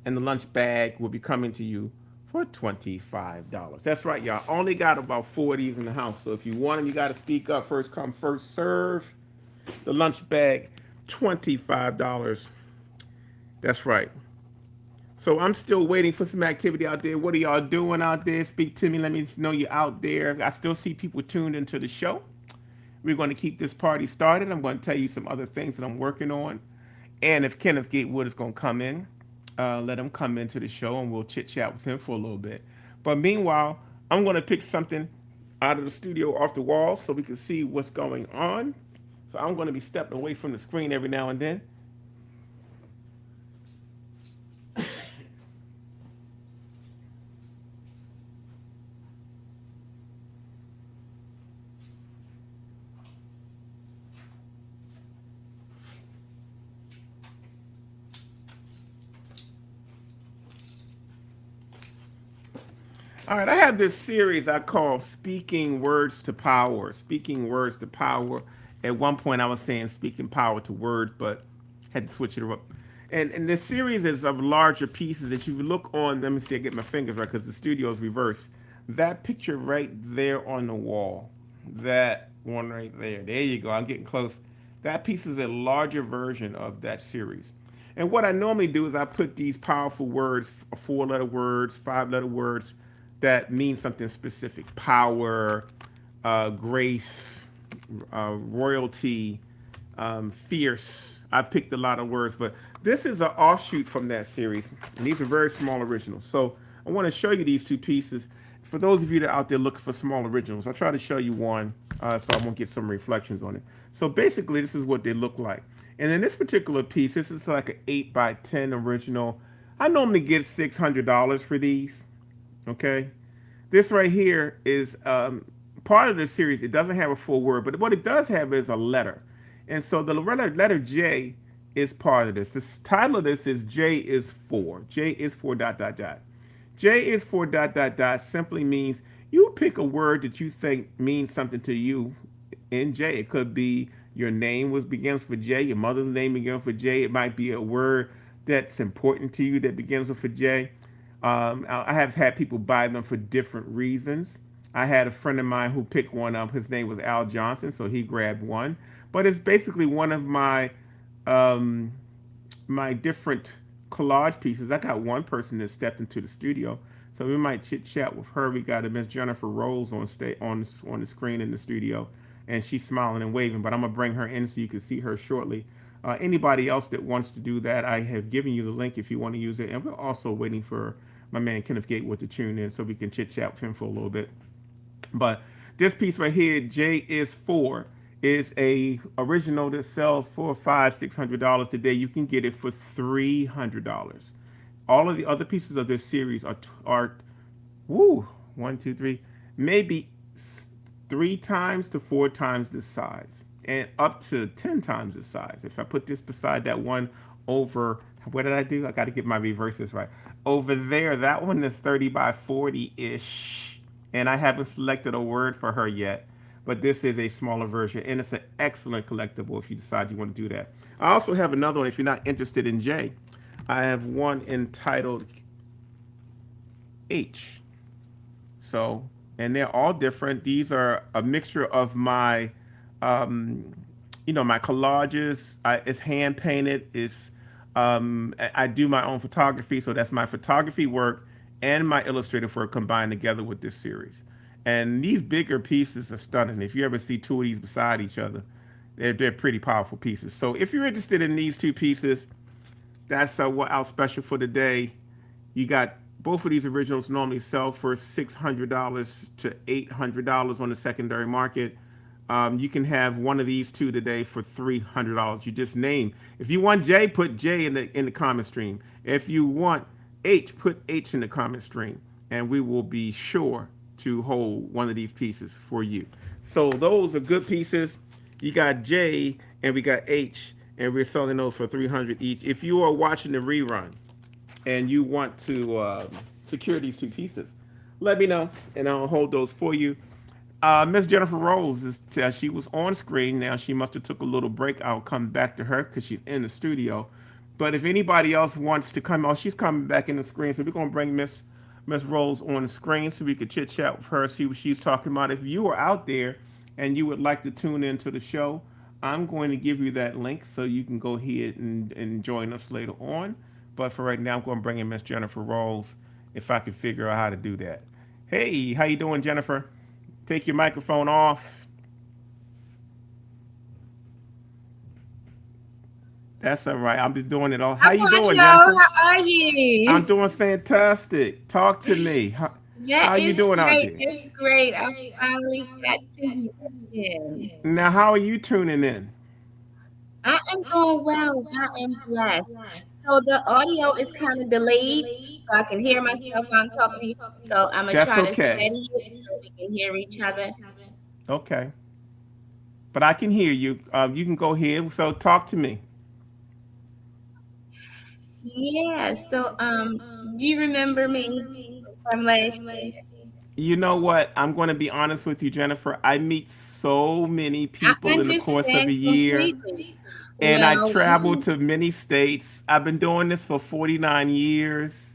and the lunch bag will be coming to you for $25. That's right, y'all. Only got about 4 of these in the house. So if you want them, you got to speak up. First come, first serve. The lunch bag, $25. That's right. So I'm still waiting for some activity out there. What are y'all doing out there? Speak to me. Let me know you're out there. I still see people tuned into the show. We're going to keep this party started. I'm going to tell you some other things that I'm working on. And if Kenneth Gatewood is going to come in, let him come into the show and we'll chit chat with him for a little bit. But meanwhile, I'm going to pick something out of the studio off the wall so we can see what's going on. So I'm going to be stepping away from the screen every now and then. All right, I have this series I call Speaking Words to Power. Speaking Words to Power. At one point, I was saying speaking power to words, but had to switch it up. And the series is of larger pieces. If you look on, let me see, I get my fingers right because the studio is reversed. That picture right there on the wall, that one right there. There you go. I'm getting close. That piece is a larger version of that series. And what I normally do is I put these powerful words, four-letter words, five-letter words that mean something specific: power, grace, royalty, fierce. I picked a lot of words, but this is an offshoot from that series, and these are very small originals. So I want to show you these two pieces. For those of you that are out there looking for small originals, I'll try to show you one so I won't get some reflections on it. So basically, this is what they look like. And in this particular piece, this is like an 8 by 10 original. I normally get $600 for these. Okay. This right here is part of the series. It doesn't have a full word, but what it does have is a letter. And so the letter J is part of this. The title of this is J is for. J is for dot dot dot. J is for dot dot dot simply means you pick a word that you think means something to you in J. It could be your name begins for J, your mother's name begins for J. It might be a word that's important to you that begins with a J. I have had people buy them for different reasons. I had a friend of mine who picked one up. His name was Al Johnson, so he grabbed one. But it's basically one of um, my different collage pieces. I got one person that stepped into the studio, so we might chit chat with her. We got a Miss Jennifer Rose on the screen in the studio, and she's smiling and waving. But I'm gonna bring her in so you can see her shortly. Anybody else that wants to do that, I have given you the link if you want to use it. And we're also waiting for my man Kenneth Gatewood to tune in so we can chit chat with him for a little bit. But this piece right here, J is for, is a original that sells for $500-600 today. You can get it for $300. All of the other pieces of this series are woo, one, two, three, maybe 3 times to 4 times this size, and up to 10 times this size. If I put this beside that one over, what did I do? I got to get my reverses right. Over there, that one is 30 by 40 ish, and I haven't selected a word for her yet. But this is a smaller version, and it's an excellent collectible if you decide you want to do that. I also have another one if you're not interested in J. I have one entitled H. So, and they're all different. These are a mixture of my, my collages. It's hand painted. I do my own photography, so that's my photography work and my illustrative work combined together with this series. And these bigger pieces are stunning. If you ever see two of these beside each other, they're pretty powerful pieces. So if you're interested in these two pieces, that's what our special for today. You got both of these originals normally sell for $600 to $800 on the secondary market. You can have one of these two today for $300. You just name. If you want J, put J in the comment stream. If you want H, put H in the comment stream, and we will be sure to hold one of these pieces for you. So those are good pieces. You got J and we got H, and we're selling those for $300 each. If you are watching the rerun and you want to secure these two pieces, let me know and I'll hold those for you. Miss Jennifer Rose she was on screen. Now she must have took a little break. I'll come back to her because she's in the studio. But if anybody else wants to come, she's coming back in the screen. So we're gonna bring Miss Rose on the screen so we could chit chat with her, see what she's talking about. If you are out there and you would like to tune into the show, I'm going to give you that link so you can go ahead and join us later on. But for right now, I'm going to bring in Miss Jennifer Rose if I can figure out how to do that. Hey, how you doing, Jennifer? Take your microphone off. That's all right. I'm just doing it all. How you doing, Jennifer? How are you? I'm doing fantastic. Talk to me. How you It's doing out great. there? It's great. I finally got to you. Now, how are you tuning in? I am doing well. I am blessed. So the audio is kind of delayed, so I can hear myself while I'm talking to you. So I'm gonna That's try to okay. steady it so we can hear each other. Okay. But I can hear you. You can go ahead. So talk to me. Yeah. So do you remember me from last year? You know what? I'm going to be honest with you, Jennifer. I meet so many I people in the course of a understand year. completely. and I Well, traveled to many states. I've been doing this for 49 years.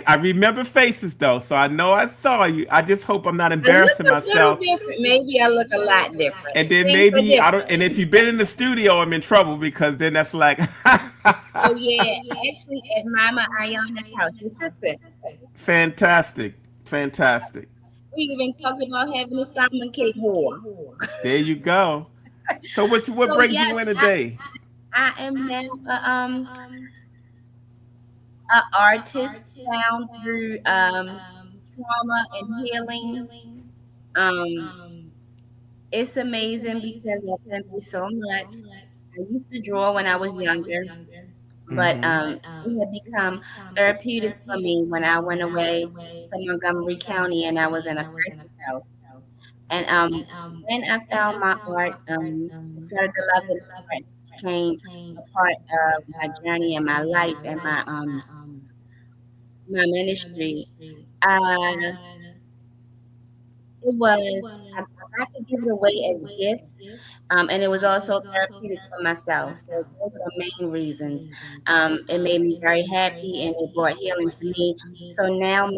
I remember faces though, so I know I saw you. I just hope I'm not I look embarrassing a little myself. different. Maybe I look a lot different. And then Things are maybe I don't. different. And if you've been in the studio, I'm in trouble because then that's like Oh yeah, actually at Mama Ayana's house, your sister. fantastic, fantastic. We even talked about having a salmon cake war. There you go. So what So brings yes, you in today? I am now a artist found through trauma and healing. Um, it's amazing because I've been through so much. I used to draw when I was younger, but Mm-hmm. it had become therapeutic for me when I went away to Montgomery County and I was in a crisis house. And when I found my art, I started to love it more. It became a part of my journey and my life and my ministry. Uh, it was I got to give it away as gifts, and it was also therapeutic for myself. So those are the main reasons. It made me very happy and it brought healing to me. So now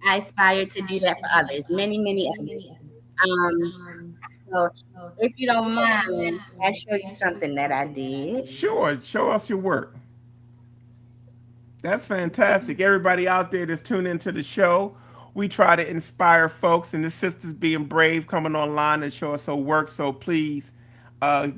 I aspire to do that for others, many, many others. Um, so if you don't mind, I'll show you something that I did. Sure, show us your work. That's fantastic. Everybody out there that's tuned into the show, we try to inspire folks, and this sister's being brave, coming online and show us her work. So please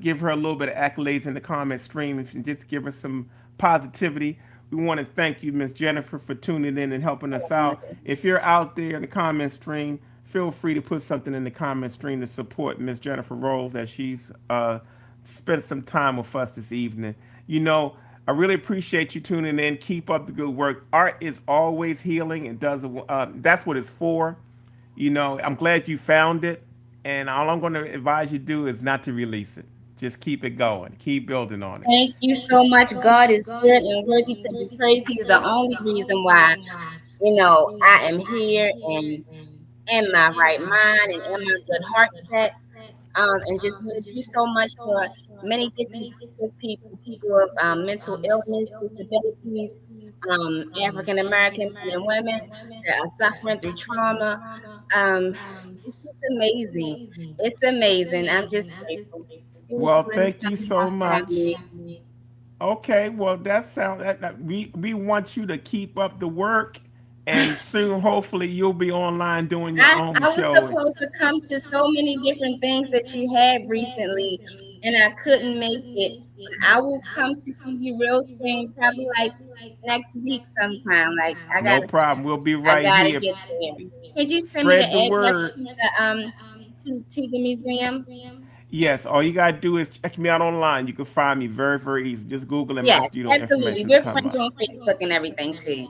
give her a little bit of accolades in the comment stream and just give her some positivity. We want to thank you, Miss Jennifer, for tuning in and helping us out. If you're out there in the comment stream, feel free to put something in the comment stream to support Miss Jennifer Rolls as she's spent some time with us this evening. You know, I really appreciate you tuning in. Keep up the good work. Art is always healing. It does. That's what it's for. You know, I'm glad you found it. And all I'm going to advise you to do is not to release it. Just keep it going. Keep building on it. Thank you so much. God is good and worthy to be praised. He's the only reason why, I am here and in my right mind and in my good heart set. And just want to do so much for many different groups of people with mental illness, disabilities, African American men and women that are suffering through trauma. Um, it's just amazing. It's amazing. I'm just grateful. It Well, really thank you something so else that I much. need. Okay, well we want you to keep up the work, and soon hopefully you'll be online doing your own I was show. supposed to come to so many different things that you had recently, and I couldn't make it. I will come to see you real soon, probably like next week sometime. Like No problem. We'll be I right gotta here. get there. Could you send me the Spread the address word. to the to the museum? Yes, all you gotta do is check me out online. You can find me very, very easy. Just Google and my Yes, studio absolutely. information to We're come friends up. on Facebook and everything too.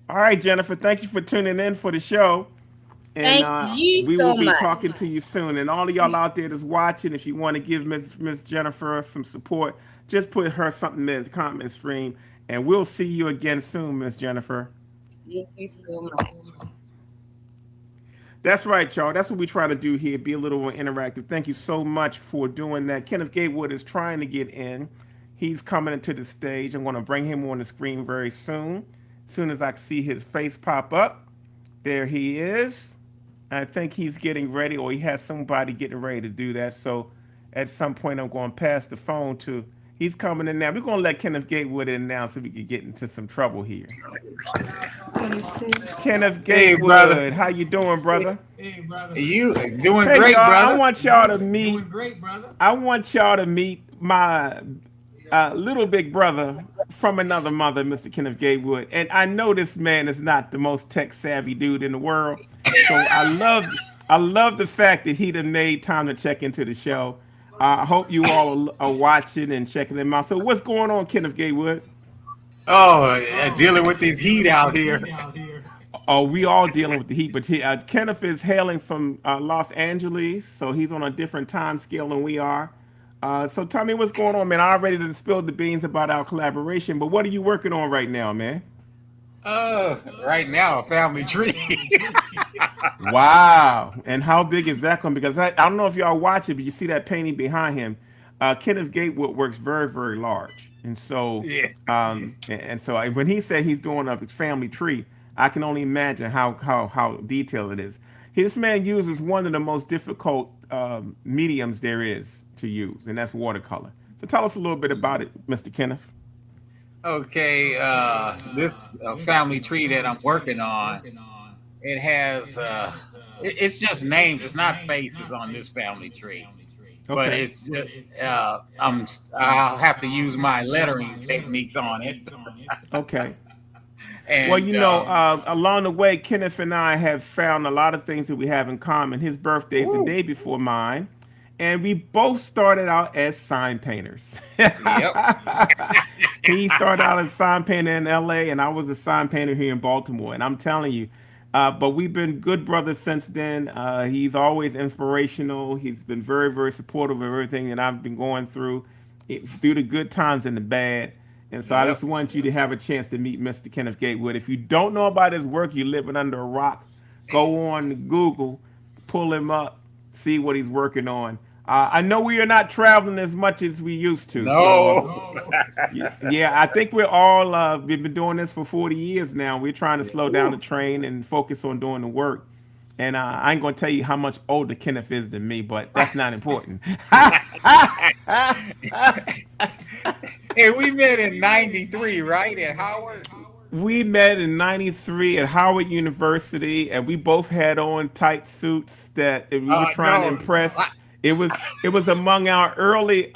All right, Jennifer, thank you for tuning in for the show. And Thank you we will so be much. talking to you soon. And all of y'all out there that's watching, if you want to give Miss Jennifer some support, just put her something in the comment stream. And we'll see you again soon, Miss Jennifer. Thank you so much. That's right, y'all. That's what we try to do here, be a little more interactive. Thank you so much for doing that. Kenneth Gatewood is trying to get in. He's coming into the stage. I'm going to bring him on the screen very soon. As soon as I see his face pop up, there he is. I think he's getting ready, or he has somebody getting ready to do that. So at some point, I'm going to pass the phone to. He's coming in now. We're going to let Kenneth Gatewood in now so we can get into some trouble here. Kenneth Hey, brother. Gatewood, how you doing, brother? You doing Hey great, y'all, I brother. want y'all to meet. I want y'all to meet my little big brother from another mother, Mr. Kenneth Gatewood. And I know this man is not the most tech savvy dude in the world, so I love the fact that he done made time to check into the show. I hope you all are watching and checking him out. So what's going on, Kenneth Gatewood? Oh, dealing with this heat out here. Oh, we all dealing with the heat, but Kenneth is hailing from Los Angeles, so he's on a different time scale than we are. So tell me what's going on, man. I already done spilled the beans about our collaboration, but what are you working on right now, man? Right now, a family tree. Wow. And how big is that going to be? Because I don't know if y'all watch it, but you see that painting behind him. Kenneth Gatewood works very, very large, and so Yeah. when he said he's doing a family tree, I can only imagine how detailed it is. This man uses one of the most difficult mediums there is to use, and that's watercolor. So tell us a little bit about it, Mr. Kenneth. Okay. This family tree that I'm working on, it has it's just names. It's not faces on this family tree, but Okay. it's I'll have to use my lettering techniques on it. Okay. Well, And along the way, Kenneth and I have found a lot of things that we have in common. His birthday is the woo, day before mine, and we both started out as sign painters. yep. He started out as a sign painter in LA, and I was a sign painter here in Baltimore. And I'm telling you, but we've been good brothers since then. He's always inspirational. He's been very, very supportive of everything that I've been going through, through the good times and the bad. And so I just Yep. want you to have a chance to meet Mr. Kenneth Gatewood. If you don't know about his work, you're living under a rock. Go on to Google, pull him up, see what he's working on. I know we are not traveling as much as we used to. So, No. yeah, I think we're all, we've been doing this for 40 years now. We're trying to slow down the Woo. train and focus on doing the work. And I ain't going to tell you how much older Kenneth is than me, but that's not important. Hey, we met in '93, right, at Howard. We met in '93 at Howard University, and we both had on tight suits that we was trying to No, impress. It was among our early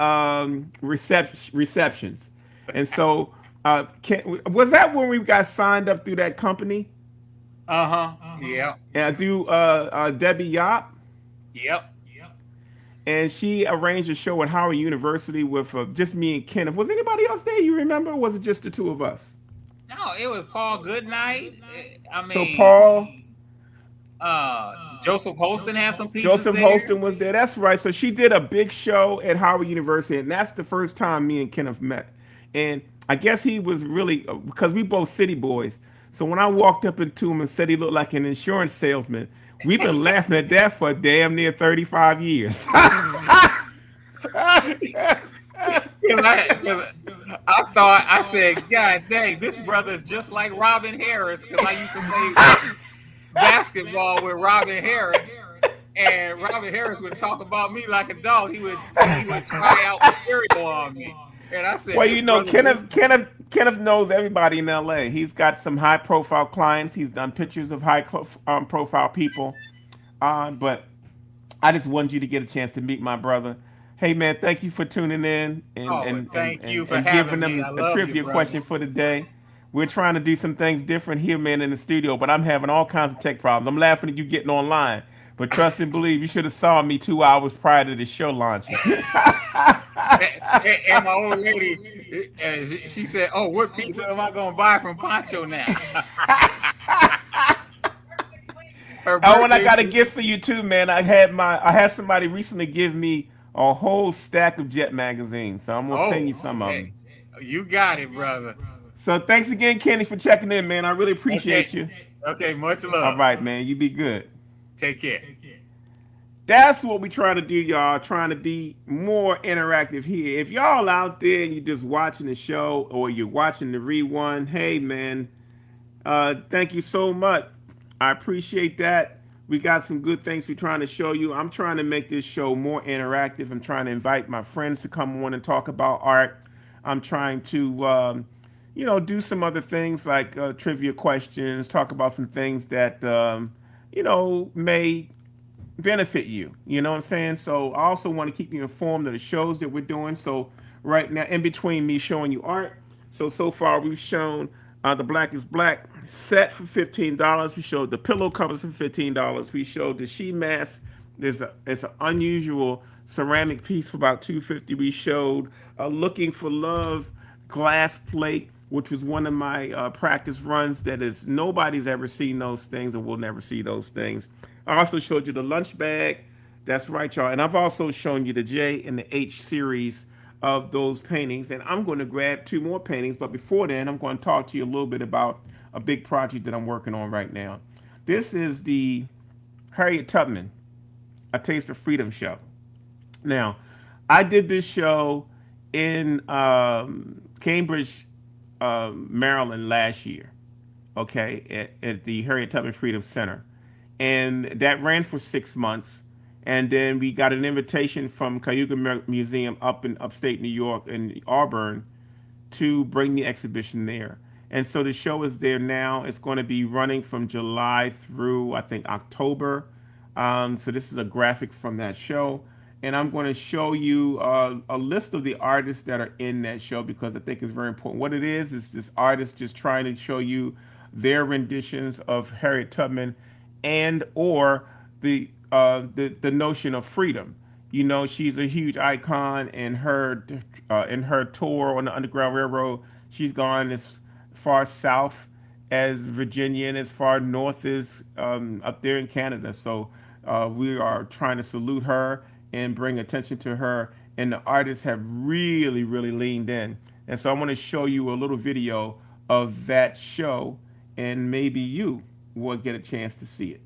receptions, and so was that when we got signed up through that company? yeah, Through Debbie Yop, yep. and she arranged a show at Howard University with just me and Kenneth. Was anybody else there? You remember? Or was it just the two of us? No, it was Paul Goodnight. I So mean, Paul. Joseph Holston had some pieces Joseph there. Holston was there. That's right. So she did a big show at Howard University, and that's the first time me and Kenneth met. And I guess he was really because we both city boys. So when I walked up into him and said he looked like an insurance salesman, we've been laughing at that for damn near 35 years. 'Cause I thought I said, God dang, this brother is just like Robin Harris because I used to play basketball with Robin Harris, and Robin Harris would talk about me like a dog. He would try out material on me, and I said, Well, this brother just Kenneth knows everybody in LA. He's got some high profile clients. He's done pictures of high profile people. But I just wanted you to get a chance to meet my brother. Hey man, thank you for tuning in and oh, thank you for and having giving me. them I a love you, trivia brother. question for the day. We're trying to do some things different here, man, in the studio, but I'm having all kinds of tech problems. I'm laughing at you getting online, but trust and believe, you should have saw me 2 hours prior to the show launching. And my old lady, she said, "Oh, what pizza am I gonna buy from Poncho now?" Her Oh, and I got a birthday. gift for you too, man. I had somebody recently give me a whole stack of Jet magazines, so I'm gonna send you Oh, some of hey, them. you got it, brother. So thanks again, Kenny, for checking in, man. I really appreciate Okay, you. okay. Much All love. right, man. You be good. Take care. That's what we trying to do, y'all. Trying to be more interactive here. If y'all out there and you're just watching the show or you're watching the rerun, hey man, thank you so much. I appreciate that. We got some good things we're trying to show you. I'm trying to make this show more interactive. I'm trying to invite my friends to come on and talk about art. I'm trying to, do some other things like trivia questions, talk about some things that, may benefit you. You know what I'm saying? So I also want to keep you informed of the shows that we're doing. So right now, in between me showing you art, so far we've shown the Black is Black set for $15. We showed the pillow covers for $15. We showed the she mask. It's an unusual ceramic piece for about $2.50. We showed Looking for Love glass plate, which was one of my practice runs. That is, nobody's ever seen those things, and will never see those things. I also showed you the lunch bag. That's right, y'all. And I've also shown you the J and the H series of those paintings. And I'm going to grab two more paintings. But before then, I'm going to talk to you a little bit about a big project that I'm working on right now. This is the Harriet Tubman, A Taste of Freedom show. Now, I did this show in Cambridge, Maryland last year. Okay, at the Harriet Tubman Freedom Center, and that ran for 6 months. And then we got an invitation from Cayuga Museum up in upstate New York in Auburn to bring the exhibition there. And so the show is there now. It's going to be running from July through, I think, October. So this is a graphic from that show. And I'm going to show you a list of the artists that are in that show because I think it's very important. What it is this artist just trying to show you their renditions of Harriet Tubman and or the notion of freedom. You know, she's a huge icon in her tour on the Underground Railroad. She's gone as far south as Virginia and as far north as up there in Canada. So we are trying to salute her and bring attention to her. And the artists have really, really leaned in. And so I want to show you a little video of that show, and maybe you will get a chance to see it.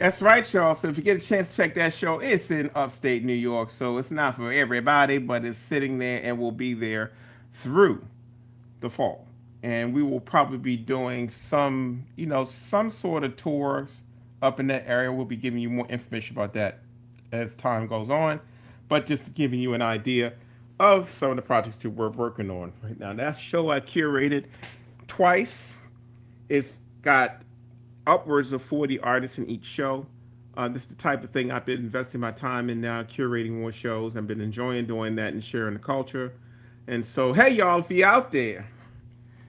That's right, y'all. So if you get a chance to check that show, it's in upstate New York. So it's not for everybody, but it's sitting there and will be there through the fall. And we will probably be doing some, some sort of tours up in that area. We'll be giving you more information about that as time goes on. But just giving you an idea of some of the projects that we're working on right now. That show I curated twice. It's got upwards of 40 artists in each show. This is the type of thing I've been investing my time in now, curating more shows. I've been enjoying doing that and sharing the culture. And so, hey, y'all, if you're out there,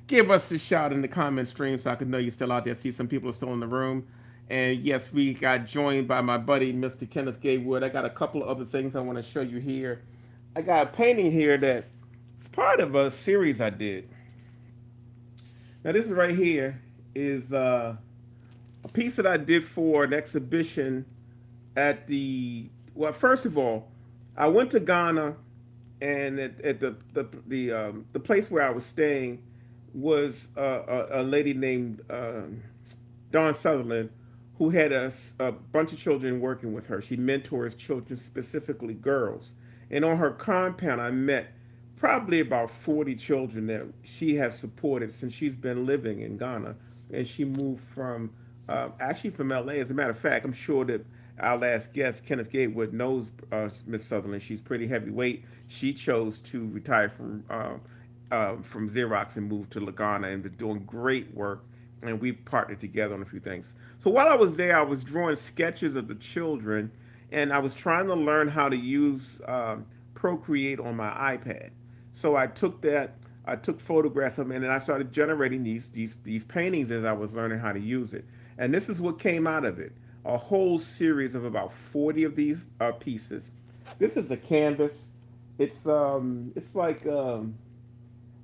give us a shout in the comment stream so I can know you're still out there. See, some people are still in the room. And yes, we got joined by my buddy, Mr. Kenneth Gaywood. I got a couple of other things I want to show you here. I got a painting here that is part of a series I did. Now, this is right here is a piece that I did for an exhibition at well, first of all, I went to Ghana, and at the place where I was staying was a lady named Dawn Sutherland, who had a bunch of children working with her. She mentors children, specifically girls. And on her compound, I met probably about 40 children that she has supported since she's been living in Ghana. And she moved from, actually from LA. As a matter of fact, I'm sure that our last guest, Kenneth Gatewood, knows Miss Sutherland. She's pretty heavyweight. She chose to retire from Xerox and moved to Ghana and been doing great work. And we partnered together on a few things. So while I was there, I was drawing sketches of the children, and I was trying to learn how to use Procreate on my iPad. So I took that, I took photographs of them, and then I started generating these paintings as I was learning how to use it. And this is what came out of it: a whole series of about 40 of these pieces. This is a canvas. It's like I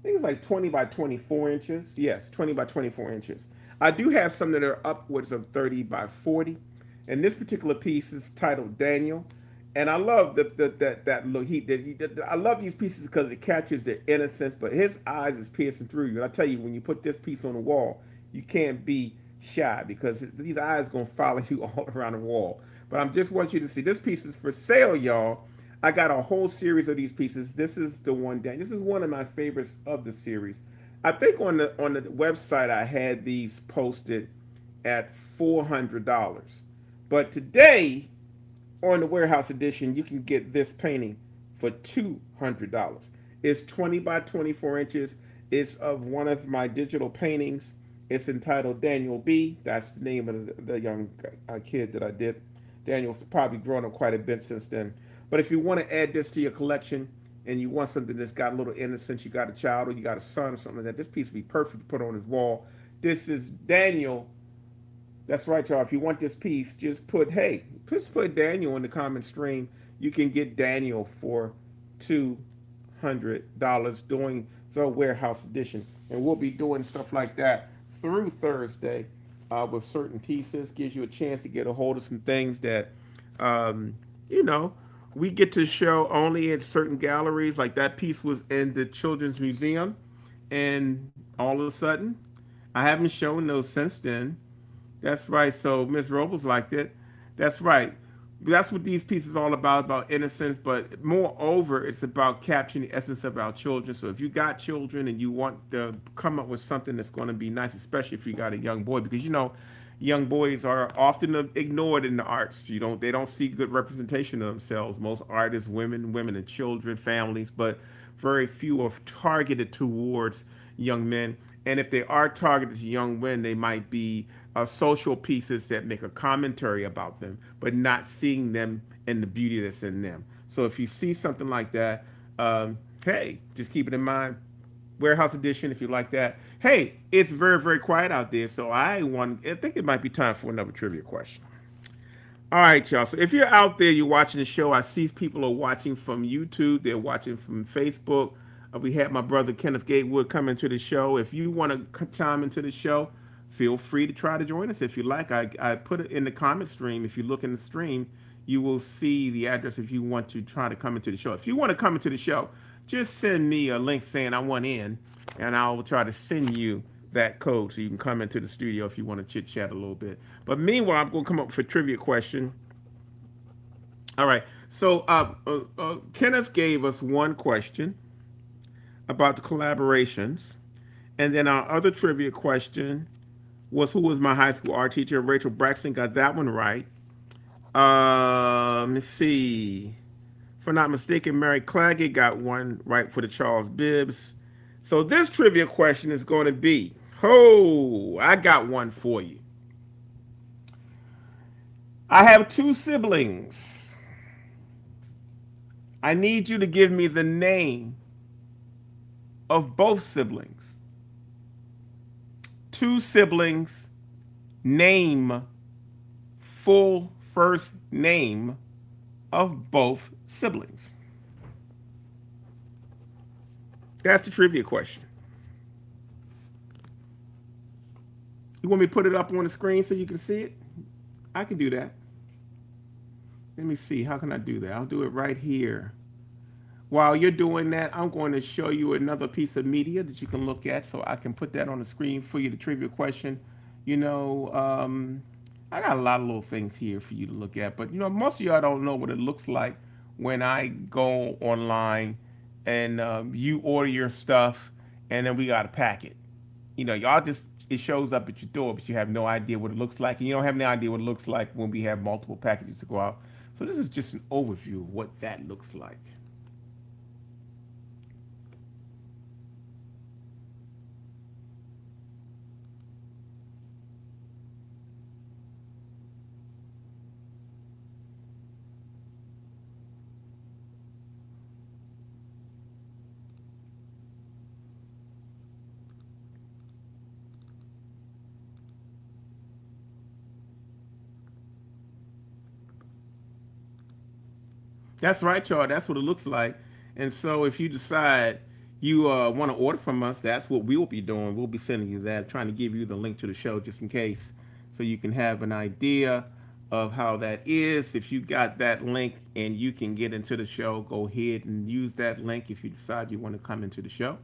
think it's like 20 by 24 inches. Yes, 20 by 24 inches. I do have some that are upwards of 30 by 40. And this particular piece is titled Daniel. And I love that look. I love these pieces because it captures the innocence, but his eyes is piercing through you. And I tell you, when you put this piece on the wall, you can't be shy because these eyes going to follow you all around the wall. But I just want you to see this piece is for sale, y'all. I got a whole series of these pieces. This is the one down. This is one of my favorites of the series. I think on the website I had these posted at $400. But today on the warehouse edition, you can get this painting for $200. It's 20 by 24 inches. It's of one of my digital paintings. It's entitled Daniel B. That's the name of the young kid that I did. Daniel's probably grown up quite a bit since then. But if you want to add this to your collection and you want something that's got a little innocence, you got a child or you got a son or something like that, this piece would be perfect to put on his wall. This is Daniel. That's right, y'all. If you want this piece, just put Daniel in the comment stream. You can get Daniel for $200 doing the warehouse edition. And we'll be doing stuff like that through Thursday with certain pieces. Gives you a chance to get a hold of some things that, we get to show only at certain galleries. Like that piece was in the Children's Museum, and all of a sudden, I haven't shown those since then. That's right. So Miss Robles liked it. That's right. That's what these pieces are all about innocence. But moreover, it's about capturing the essence of our children. So if you got children and you want to come up with something that's going to be nice, especially if you got a young boy, because young boys are often ignored in the arts. They don't see good representation of themselves. Most artists, women and children, families, but very few are targeted towards young men. And if they are targeted to young men, they might be social pieces that make a commentary about them, but not seeing them and the beauty that's in them. So if you see something like that, hey, just keep it in mind. Warehouse edition, if you like that. Hey, it's very, very quiet out there, so I think it might be time for another trivia question. All right, y'all. So if you're out there, you're watching the show, I see people are watching from YouTube. They're watching from Facebook. We had my brother Kenneth Gatewood come into the show. If you want to chime into the show, feel free to try to join us if you like. I put it in the comment stream. If you look in the stream, you will see the address if you want to try to come into the show. If you want to come into the show, just send me a link saying I want in, and I will try to send you that code so you can come into the studio if you want to chit chat a little bit. But meanwhile, I'm going to come up with a trivia question. All right. So Kenneth gave us one question about the collaborations. And then our other trivia question was who was my high school art teacher? Rachel Braxton got that one right. Let's see. If I'm not mistaken, Mary Claggett got one right for the Charles Bibbs. So this trivia question is going to be, oh, I got one for you. I have two siblings. I need you to give me the name of both siblings. Two siblings, name, full first name of both siblings. That's the trivia question. You want me to put it up on the screen so you can see it? I can do that. Let me see. How can I do that? I'll do it right here. While you're doing that, I'm going to show you another piece of media that you can look at so I can put that on the screen for you, the trivia question. You know, I got a lot of little things here for you to look at, but you know, most of y'all don't know what it looks like when I go online and you order your stuff and then we got to pack it. You know, y'all just, it shows up at your door, but you have no idea what it looks like. And you don't have any idea what it looks like when we have multiple packages to go out. So this is just an overview of what that looks like. That's right, y'all. That's what it looks like. And so if you decide you want to order from us, that's what we'll be doing. We'll be sending you that, trying to give you the link to the show just in case so you can have an idea of how that is. If you got that link and you can get into the show, go ahead and use that link if you decide you want to come into the show.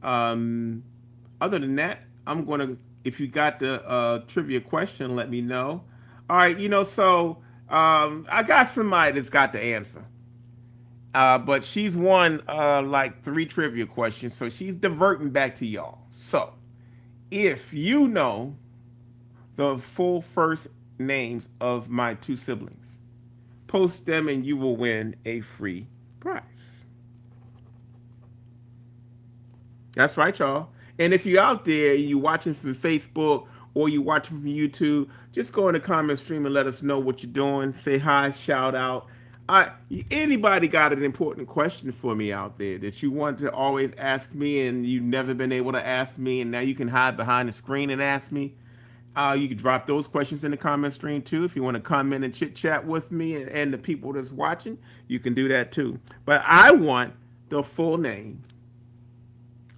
Other than that, I'm going to, if you got the trivia question, let me know. All right, you know, so I got somebody that's got the answer. But she's won like 3 trivia questions, so she's diverting back to y'all. So, if you know the full first names of my 2 siblings, post them and you will win a free prize. That's right, y'all. And if you're out there, you watching from Facebook or you watching from YouTube, just go in the comment stream and let us know what you're doing. Say hi, shout out. Anybody got an important question for me out there that you want to always ask me and you've never been able to ask me and now you can hide behind the screen and ask me? You can drop those questions in the comment stream too. If you want to come in and chit chat with me and the people that's watching, you can do that too. But I want the full name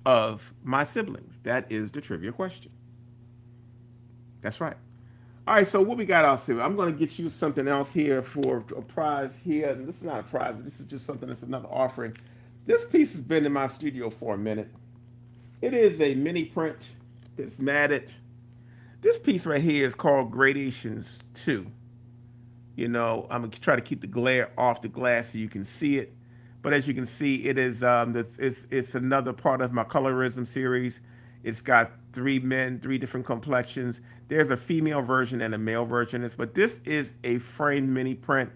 of my siblings. That is the trivia question. That's right. All right, so what we got else here? I'm going to get you something else here for a prize here. And this is not a prize, but this is just something that's another offering. This piece has been in my studio for a minute. It is a mini print that's matted. This piece right here is called Gradations 2. You know, I'm going to try to keep the glare off the glass so you can see it. But as you can see, it is it's another part of my colorism series. It's got 3 men, 3 different complexions. There's a female version and a male version. But this is a framed mini print.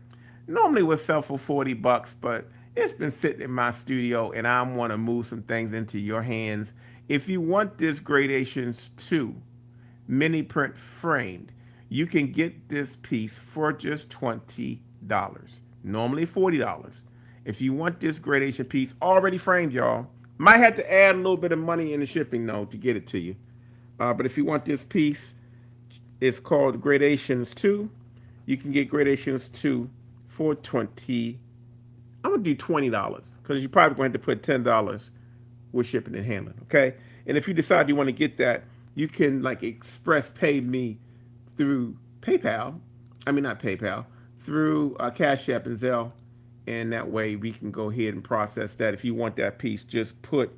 Normally would sell for $40, but it's been sitting in my studio and I want to move some things into your hands. If you want this Gradations 2 mini print framed, you can get this piece for just $20. Normally $40. If you want this gradation piece already framed, y'all, might have to add a little bit of money in the shipping though to get it to you. But if you want this piece, it's called Gradations 2. You can get Gradations 2 for $20. I'm gonna do $20 because you're probably going to put $10 with shipping and handling. Okay. And if you decide you want to get that, you can like express pay me through PayPal. I mean, not PayPal, through Cash App and Zelle. And that way we can go ahead and process that. If you want that piece, just put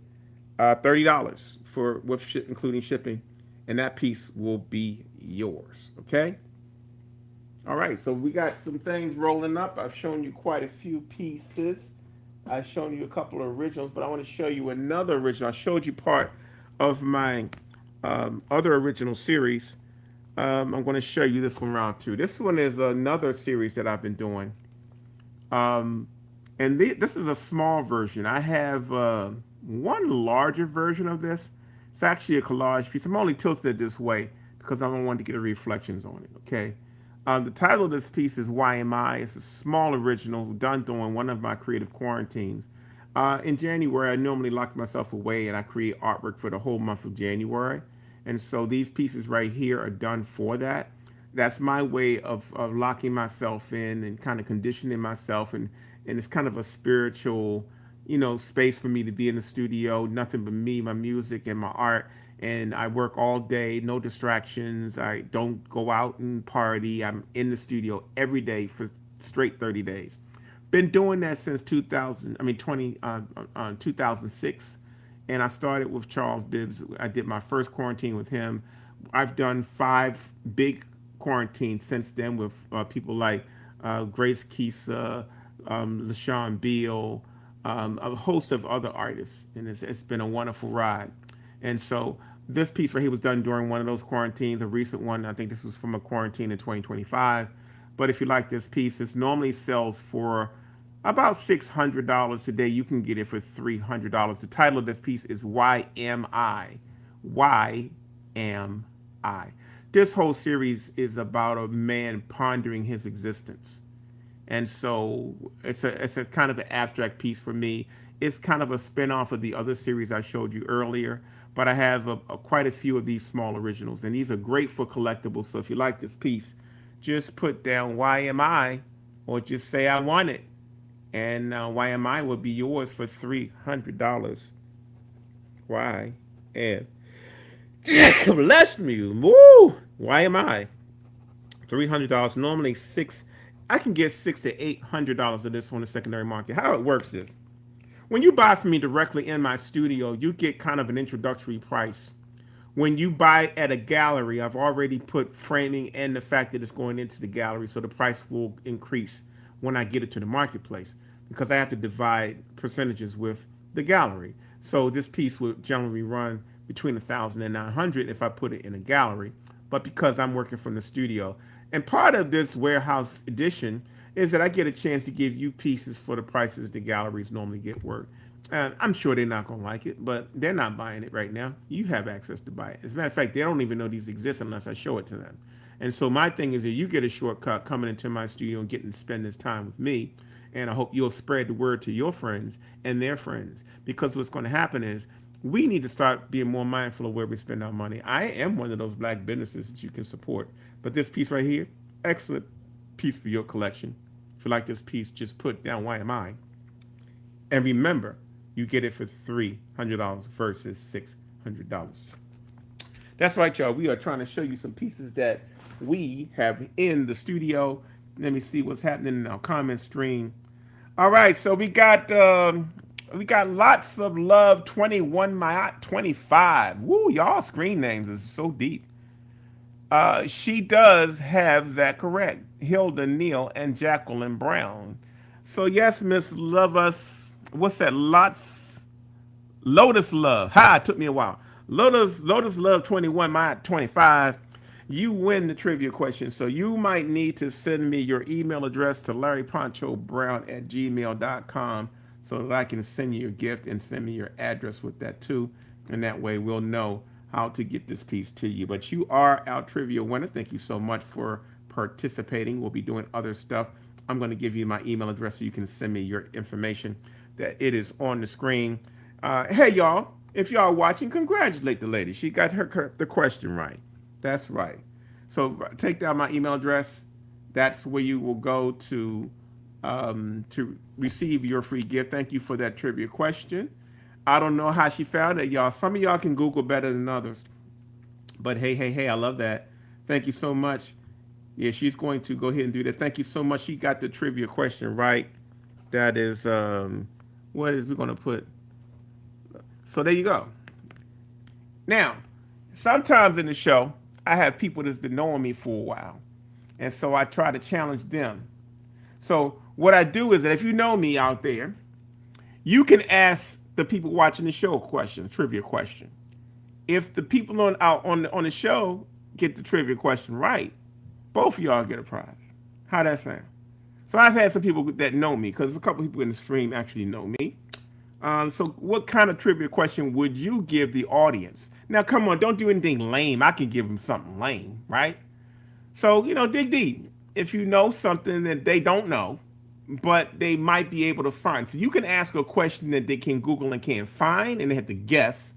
$30 for including shipping, and that piece will be yours. Okay. All right. So we got some things rolling up. I've shown you quite a few pieces. I've shown you a couple of originals, but I want to show you another original. I showed you part of my other original series. I'm going to show you this one round two. This one is another series that I've been doing. Um, and this is a small version. I have one larger version of this. It's actually a collage piece. I'm only tilted this way because I don't want to get the reflections on it. Okay. The title of this piece is Why Am I? It's a small original done during one of my creative quarantines. In January, I normally lock myself away and I create artwork for the whole month of January. And so these pieces right here are done for that. That's my way of locking myself in and kind of conditioning myself. And it's kind of a spiritual, space for me to be in the studio, nothing but me, my music, and my art. And I work all day, no distractions. I don't go out and party. I'm in the studio every day for straight 30 days. Been doing that since 2006. And I started with Charles Bibbs. I did my first quarantine with him. I've done 5 big quarantines since then with people like Grace Kisa, LaShawn Beal, a host of other artists. And it's been a wonderful ride. And so this piece right here was done during one of those quarantines, a recent one. I think this was from a quarantine in 2025. But if you like this piece, this normally sells for about $600 today. You can get it for $300. The title of this piece is Why Am I? Why Am I? This whole series is about a man pondering his existence. And so it's a kind of an abstract piece for me. It's kind of a spin-off of the other series I showed you earlier, but I have quite a few of these small originals, and these are great for collectibles. So if you like this piece, just put down Why Am I, or just say I want it, and Why Am I will be yours for $300. Why am bless me, woo! Why am I? $300. Normally I can get $600 to $800 of this on the secondary market. How it works is, when you buy from me directly in my studio, you get kind of an introductory price. When you buy at a gallery, I've already put framing and the fact that it's going into the gallery, so the price will increase when I get it to the marketplace because I have to divide percentages with the gallery. So this piece would generally run between 1,000 and 900 if I put it in a gallery, but because I'm working from the studio. And part of this warehouse edition is that I get a chance to give you pieces for the prices the galleries normally get work. And I'm sure they're not going to like it, but they're not buying it right now. You have access to buy it. As a matter of fact, they don't even know these exist unless I show it to them. And so my thing is that you get a shortcut coming into my studio and getting to spend this time with me. And I hope you'll spread the word to your friends and their friends. Because what's going to happen is we need to start being more mindful of where we spend our money. I am one of those black businesses that you can support. But this piece right here, excellent piece for your collection. If you like this piece, just put down Why Am I? And remember, you get it for $300 versus $600. That's right, y'all. We are trying to show you some pieces that we have in the studio. Let me see what's happening in our comment stream. All right, so we got lots of love. 21 my 25. Woo, y'all screen names is so deep. She does have that correct. Hilda Neal and Jacqueline Brown. So yes, Miss Love Us. What's that? Lotus Love. Ha! It took me a while. Lotus Love 21 my 25. You win the trivia question. So you might need to send me your email address to larryponchobrown@gmail.com so that I can send you your gift and send me your address with that too. And that way we'll know how to get this piece to you. But you are our trivia winner. Thank you so much for participating. We'll be doing other stuff. I'm going to give you my email address so you can send me your information. That it is on the screen. Hey, y'all. If y'all watching, congratulate the lady. She got the question right. That's right. So take down my email address. That's where you will go to receive your free gift. Thank you for that trivia question. I don't know how she found it, y'all. Some of y'all can Google better than others. But hey, I love that. Thank you so much. Yeah, she's going to go ahead and do that. Thank you so much. She got the trivia question right. That is, what is we going to put? So there you go. Now, sometimes in the show, I have people that's been knowing me for a while. And so I try to challenge them. So what I do is that if you know me out there, you can ask the people watching the show a question, a trivia question. If the people on the show get the trivia question right, both of y'all get a prize. How that sound? So I've had some people that know me because a couple people in the stream actually know me. So what kind of trivia question would you give the audience? Now, come on, don't do anything lame. I can give them something lame, right? So, dig deep. If you know something that they don't know, but they might be able to find. So you can ask a question that they can Google and can't find and they have to guess.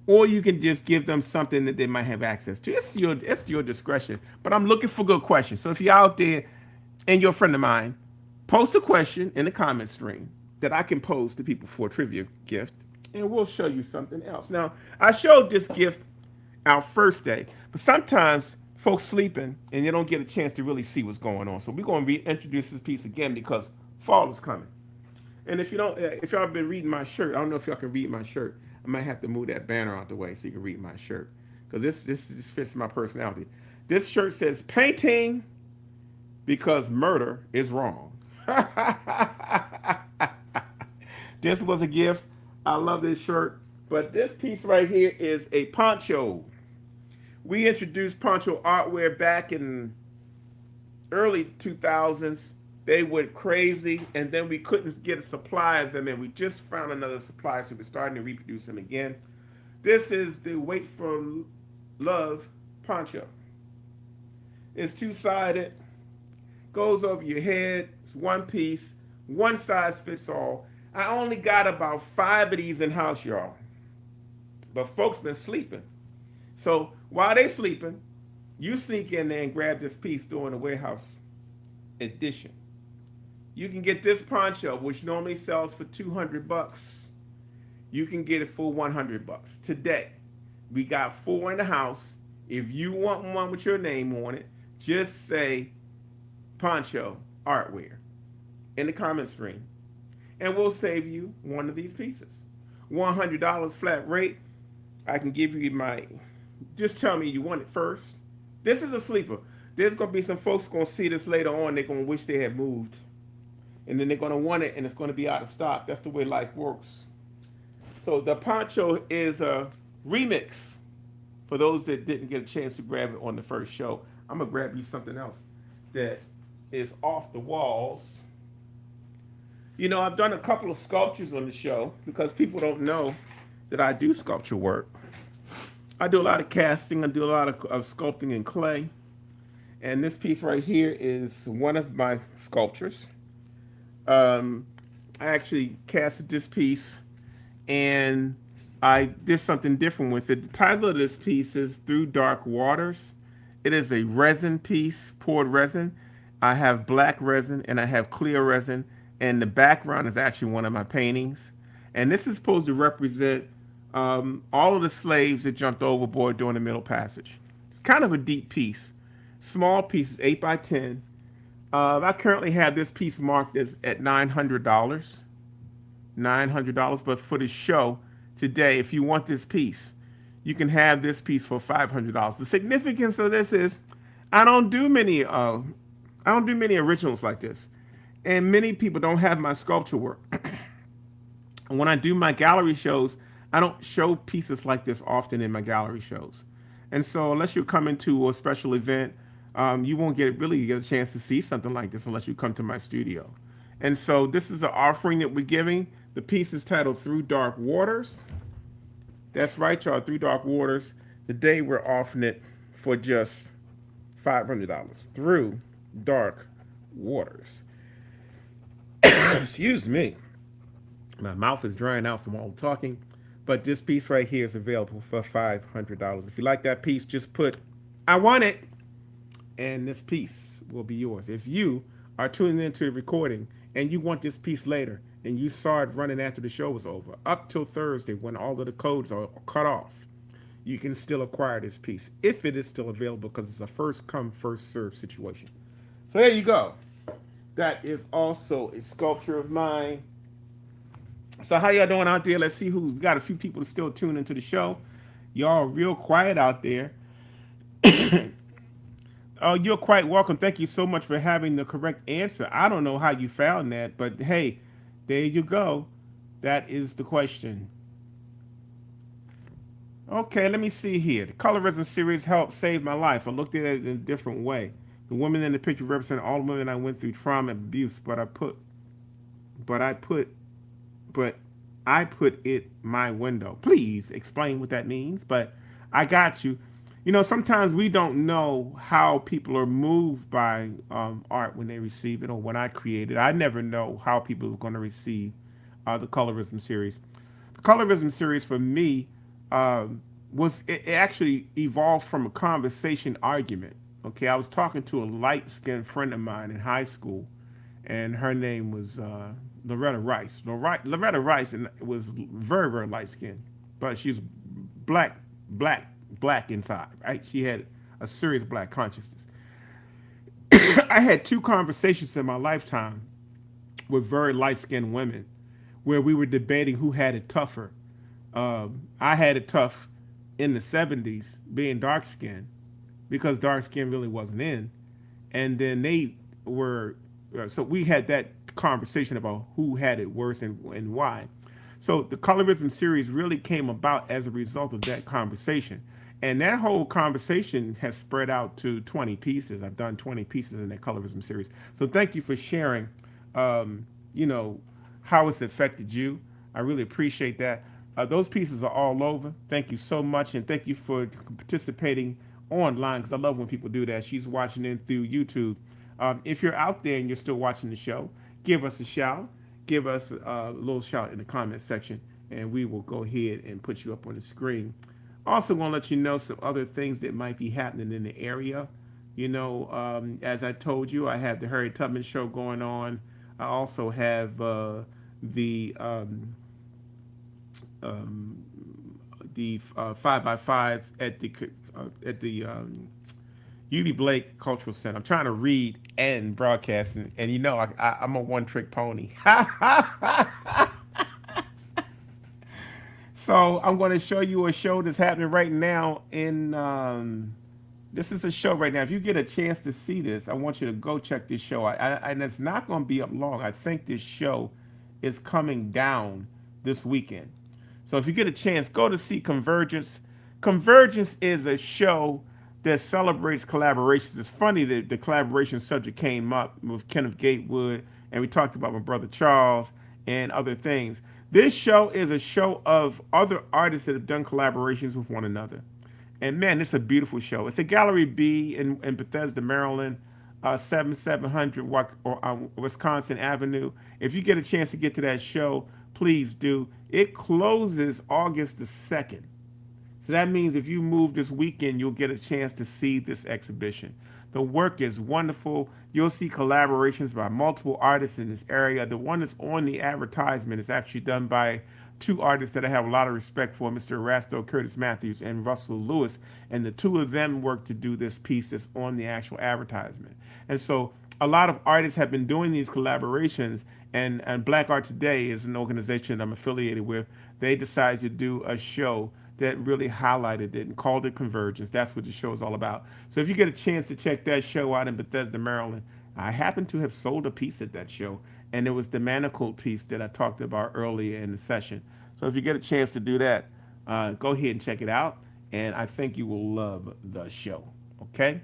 Or you can just give them something that they might have access to. It's your discretion. But I'm looking for good questions. So if you're out there and you're a friend of mine, post a question in the comment stream that I can pose to people for a trivia gift, and we'll show you something else. Now, I showed this gift our first day, but sometimes folks sleeping and you don't get a chance to really see what's going on. So we're going to reintroduce this piece again because fall is coming. And if y'all have been reading my shirt, I don't know if y'all can read my shirt. I might have to move that banner out the way so you can read my shirt because this fits my personality. This shirt says painting because murder is wrong. This was a gift. I love this shirt. But this piece right here is a poncho. We introduced poncho artware back in early 2000s. They went crazy, and then we couldn't get a supply of them, and we just found another supply, so we're starting to reproduce them again. This is the Wait for Love poncho. It's two-sided, goes over your head. It's one piece, one size fits all. I only got about 5 of these in house, y'all. But folks been sleeping. So while they sleeping, you sneak in there and grab this piece during the warehouse edition. You can get this poncho, which normally sells for $200. You can get it for $100 today. We got 4 in the house. If you want one with your name on it, just say poncho artware in the comment stream, and we'll save you one of these pieces. $100 flat rate. I can give you just tell me you want it first. This is a sleeper. There's going to be some folks going to see this later on. They're going to wish they had moved. And then they're going to want it, and it's going to be out of stock. That's the way life works. So the poncho is a remix for those that didn't get a chance to grab it on the first show. I'm going to grab you something else that is off the walls. I've done a couple of sculptures on the show because people don't know that I do sculpture work. I do a lot of casting. I do a lot of sculpting in clay. And this piece right here is one of my sculptures. I actually casted this piece and I did something different with it. The title of this piece is Through Dark Waters. It is a resin piece, poured resin. I have black resin and I have clear resin. And the background is actually one of my paintings. And this is supposed to represent all of the slaves that jumped overboard during the Middle Passage. It's kind of a deep piece. Small pieces, 8 by 10. I currently have this piece marked as at $900. $900. But for the show today, if you want this piece, you can have this piece for $500. The significance of this is I don't do many originals like this. And many people don't have my sculpture work. When I do my gallery shows, I don't show pieces like this often in my gallery shows. And so unless you're coming to a special event, you won't really get a chance to see something like this unless you come to my studio. And so this is an offering that we're giving. The piece is titled Through Dark Waters. That's right, y'all, Through Dark Waters. Today we're offering it for just $500. Through Dark Waters. Excuse me. My mouth is drying out from all the talking. But this piece right here is available for $500. If you like that piece, just put, I want it. And this piece will be yours. If you are tuning into the recording and you want this piece later and you saw it running after the show was over, up till Thursday when all of the codes are cut off, you can still acquire this piece if it is still available because it's a first come, first served situation. So there you go. That is also a sculpture of mine. So how y'all doing out there? Let's see who's got a few people still tuned into the show. Y'all real quiet out there. Oh, you're quite welcome. Thank you so much for having the correct answer. I don't know how you found that, but hey, there you go. That is the question. Okay, let me see here. The colorism series helped save my life. I looked at it in a different way. The women in the picture represent all the women I went through trauma and abuse, but I put, but I put it my window. Please explain what that means. But I got you. You know, sometimes we don't know how people are moved by art when they receive it or when I create it. I never know how people are going to receive the colorism series. The colorism series for me was it actually evolved from a conversation argument. Okay, I was talking to a light skinned friend of mine in high school, and her name was Loretta Rice. Loretta Rice and was very, very light skinned, but she's black, black inside, right? She had a serious black consciousness. I had two conversations in my lifetime with very light skinned women where we were debating who had it tougher. I had it tough in the 70s being dark skinned because dark skin really wasn't in. And then they were, so we had that conversation about who had it worse and why. So the colorism series really came about as a result of that conversation. And that whole conversation has spread out to 20 pieces. I've done 20 pieces in that colorism series. So thank you for sharing, you know, how it's affected you. I really appreciate that. Those pieces are all over. Thank you so much. And thank you for participating online because I love when people do that. She's watching it through YouTube. If you're out there and you're still watching the show, give us a shout. Give us a little shout in the comment section, and we will go ahead and put you up on the screen. Also, want to let you know some other things that might be happening in the area. You know, as I told you, I have the Harriet Tubman show going on. I also have the um, um, the 5x5 at the UB Blake Cultural Center. I'm trying to read and broadcast, and you know I'm a one trick pony. So I'm going to show you a show that's happening right now in. This is a show right now. If you get a chance to see this, I want you to go check this show out. And it's not going to be up long. I think this show is coming down this weekend. So if you get a chance, go to see Convergence. Convergence is a show that celebrates collaborations. It's funny that the collaboration subject came up with Kenneth Gatewood, and we talked about my brother Charles and other things. This show is a show of other artists that have done collaborations with one another. And man, it's a beautiful show. It's at Gallery B in Bethesda, Maryland, 7700 Wisconsin Avenue. If you get a chance to get to that show, please do. It closes August the 2nd. So that means if you move this weekend, you'll get a chance to see this exhibition. The work is wonderful. You'll see collaborations by multiple artists in this area. The one that's on the advertisement is actually done by two artists that I have a lot of respect for, Mr. Erasto Curtis Matthews and Russell Lewis. And the two of them work to do this piece that's on the actual advertisement. And so a lot of artists have been doing these collaborations, and Black Art Today is an organization I'm affiliated with. They decided to do a show that really highlighted it and called it Convergence. That's what the show is all about. So if you get a chance to check that show out in Bethesda, Maryland, I happen to have sold a piece at that show, and it was the manacled piece that I talked about earlier in the session. So if you get a chance to do that, go ahead and check it out, and I think you will love the show. Okay?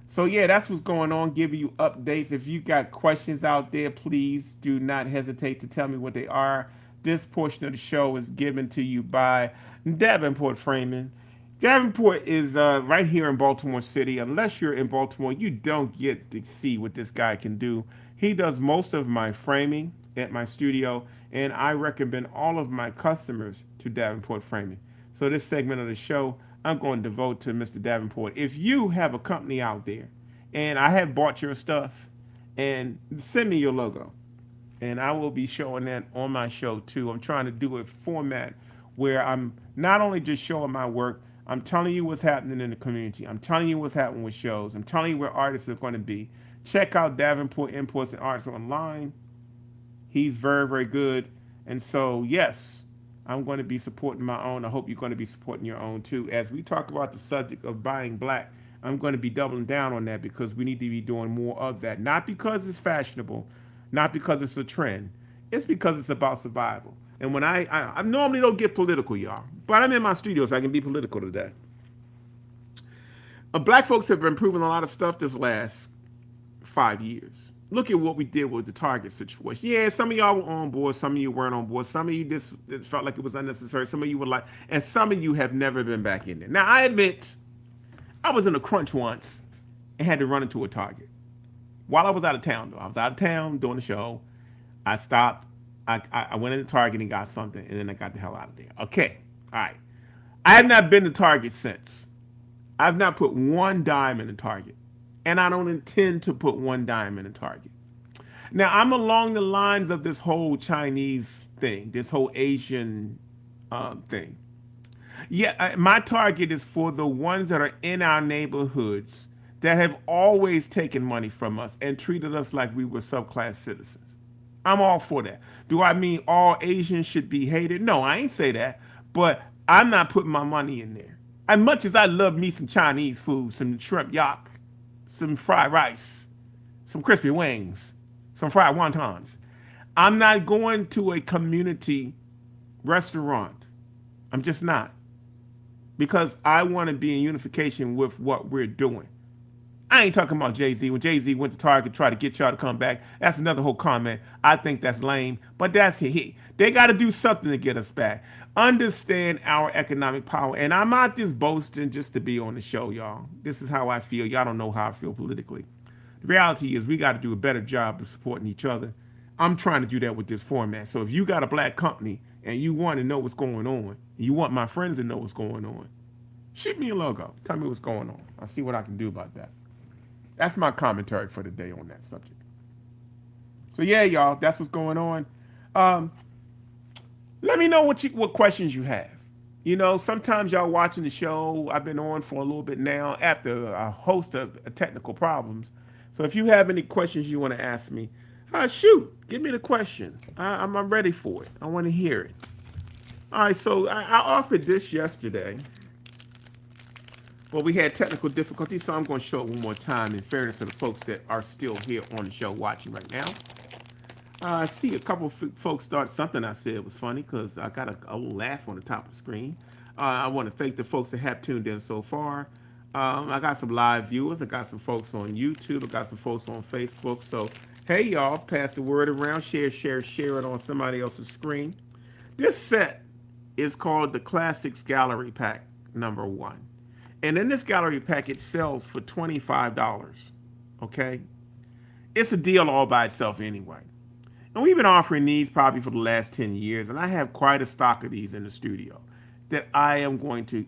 So yeah, that's what's going on. Giving you updates. If you got questions out there, please do not hesitate to tell me what they are. This portion of the show is given to you by Davenport Framing. Davenport is right here in Baltimore City. Unless you're in Baltimore, you don't get to see what this guy can do. He does most of my framing at my studio, and I recommend all of my customers to Davenport Framing. So this segment of the show, I'm going to devote to Mr. Davenport. If you have a company out there, and I have bought your stuff, and send me your logo, and I will be showing that on my show too. I'm trying to do a format where I'm not only just showing my work, I'm telling you what's happening in the community. I'm telling you what's happening with shows. I'm telling you where artists are going to be. Check out Davenport Imports and Arts online. He's very, very good. And so, yes, I'm going to be supporting my own. I hope you're going to be supporting your own too. As we talk about the subject of buying black, I'm going to be doubling down on that because we need to be doing more of that. Not because it's fashionable, not because it's a trend. It's because it's about survival. And when I normally don't get political, y'all, but I'm in my studio, so I can be political today. Black folks have been proving a lot of stuff this last 5 years. Look at what we did with the Target situation. Yeah, some of y'all were on board, some of you weren't on board, some of you just it felt like it was unnecessary, some of you were like, and some of you have never been back in there. Now, I admit, I was in a crunch once and had to run into a Target. While I was out of town, though. I was out of town doing the show. I stopped. I went into Target and got something, and then I got the hell out of there. Okay. All right. I have not been to Target since. I've not put one dime in a Target. And I don't intend to put one dime in a Target. Now, I'm along the lines of this whole Chinese thing, this whole Asian thing. Yeah, my Target is for the ones that are in our neighborhoods that have always taken money from us and treated us like we were subclass citizens. I'm all for that. Do I mean all Asians should be hated? No, I ain't say that. But I'm not putting my money in there. As much as I love me some Chinese food, some shrimp yak, some fried rice, some crispy wings, some fried wontons, I'm not going to a community restaurant. I'm just not. Because I want to be in unification with what we're doing. I ain't talking about Jay-Z. When Jay-Z went to Target to try to get y'all to come back, that's another whole comment. I think that's lame, but that's it. They got to do something to get us back. Understand our economic power. And I'm not just boasting just to be on the show, y'all. This is how I feel. Y'all don't know how I feel politically. The reality is we got to do a better job of supporting each other. I'm trying to do that with this format. So if you got a black company and you want to know what's going on, and you want my friends to know what's going on, shoot me a logo. Tell me what's going on. I'll see what I can do about that. That's my commentary for the day on that subject. So yeah, y'all, that's what's going on. Let me know what questions you have. You know, sometimes y'all watching the show, I've been on for a little bit now after a host of technical problems. So if you have any questions you want to ask me, shoot, give me the question. I'm ready for it. I want to hear it. All right, so I offered this yesterday. Well, we had technical difficulties, so I'm going to show it one more time in fairness to the folks that are still here on the show watching right now. I see a couple of folks start something I said was funny because I got a little laugh on the top of the screen. I want to thank the folks that have tuned in so far. I got some live viewers. I got some folks on YouTube. I got some folks on Facebook. So, hey, y'all, pass the word around. Share it on somebody else's screen. This set is called the Classics Gallery Pack #1. And in this gallery pack, it sells for $25. Okay? It's a deal all by itself anyway. And we've been offering these probably for the last 10 years. And I have quite a stock of these in the studio that I am going to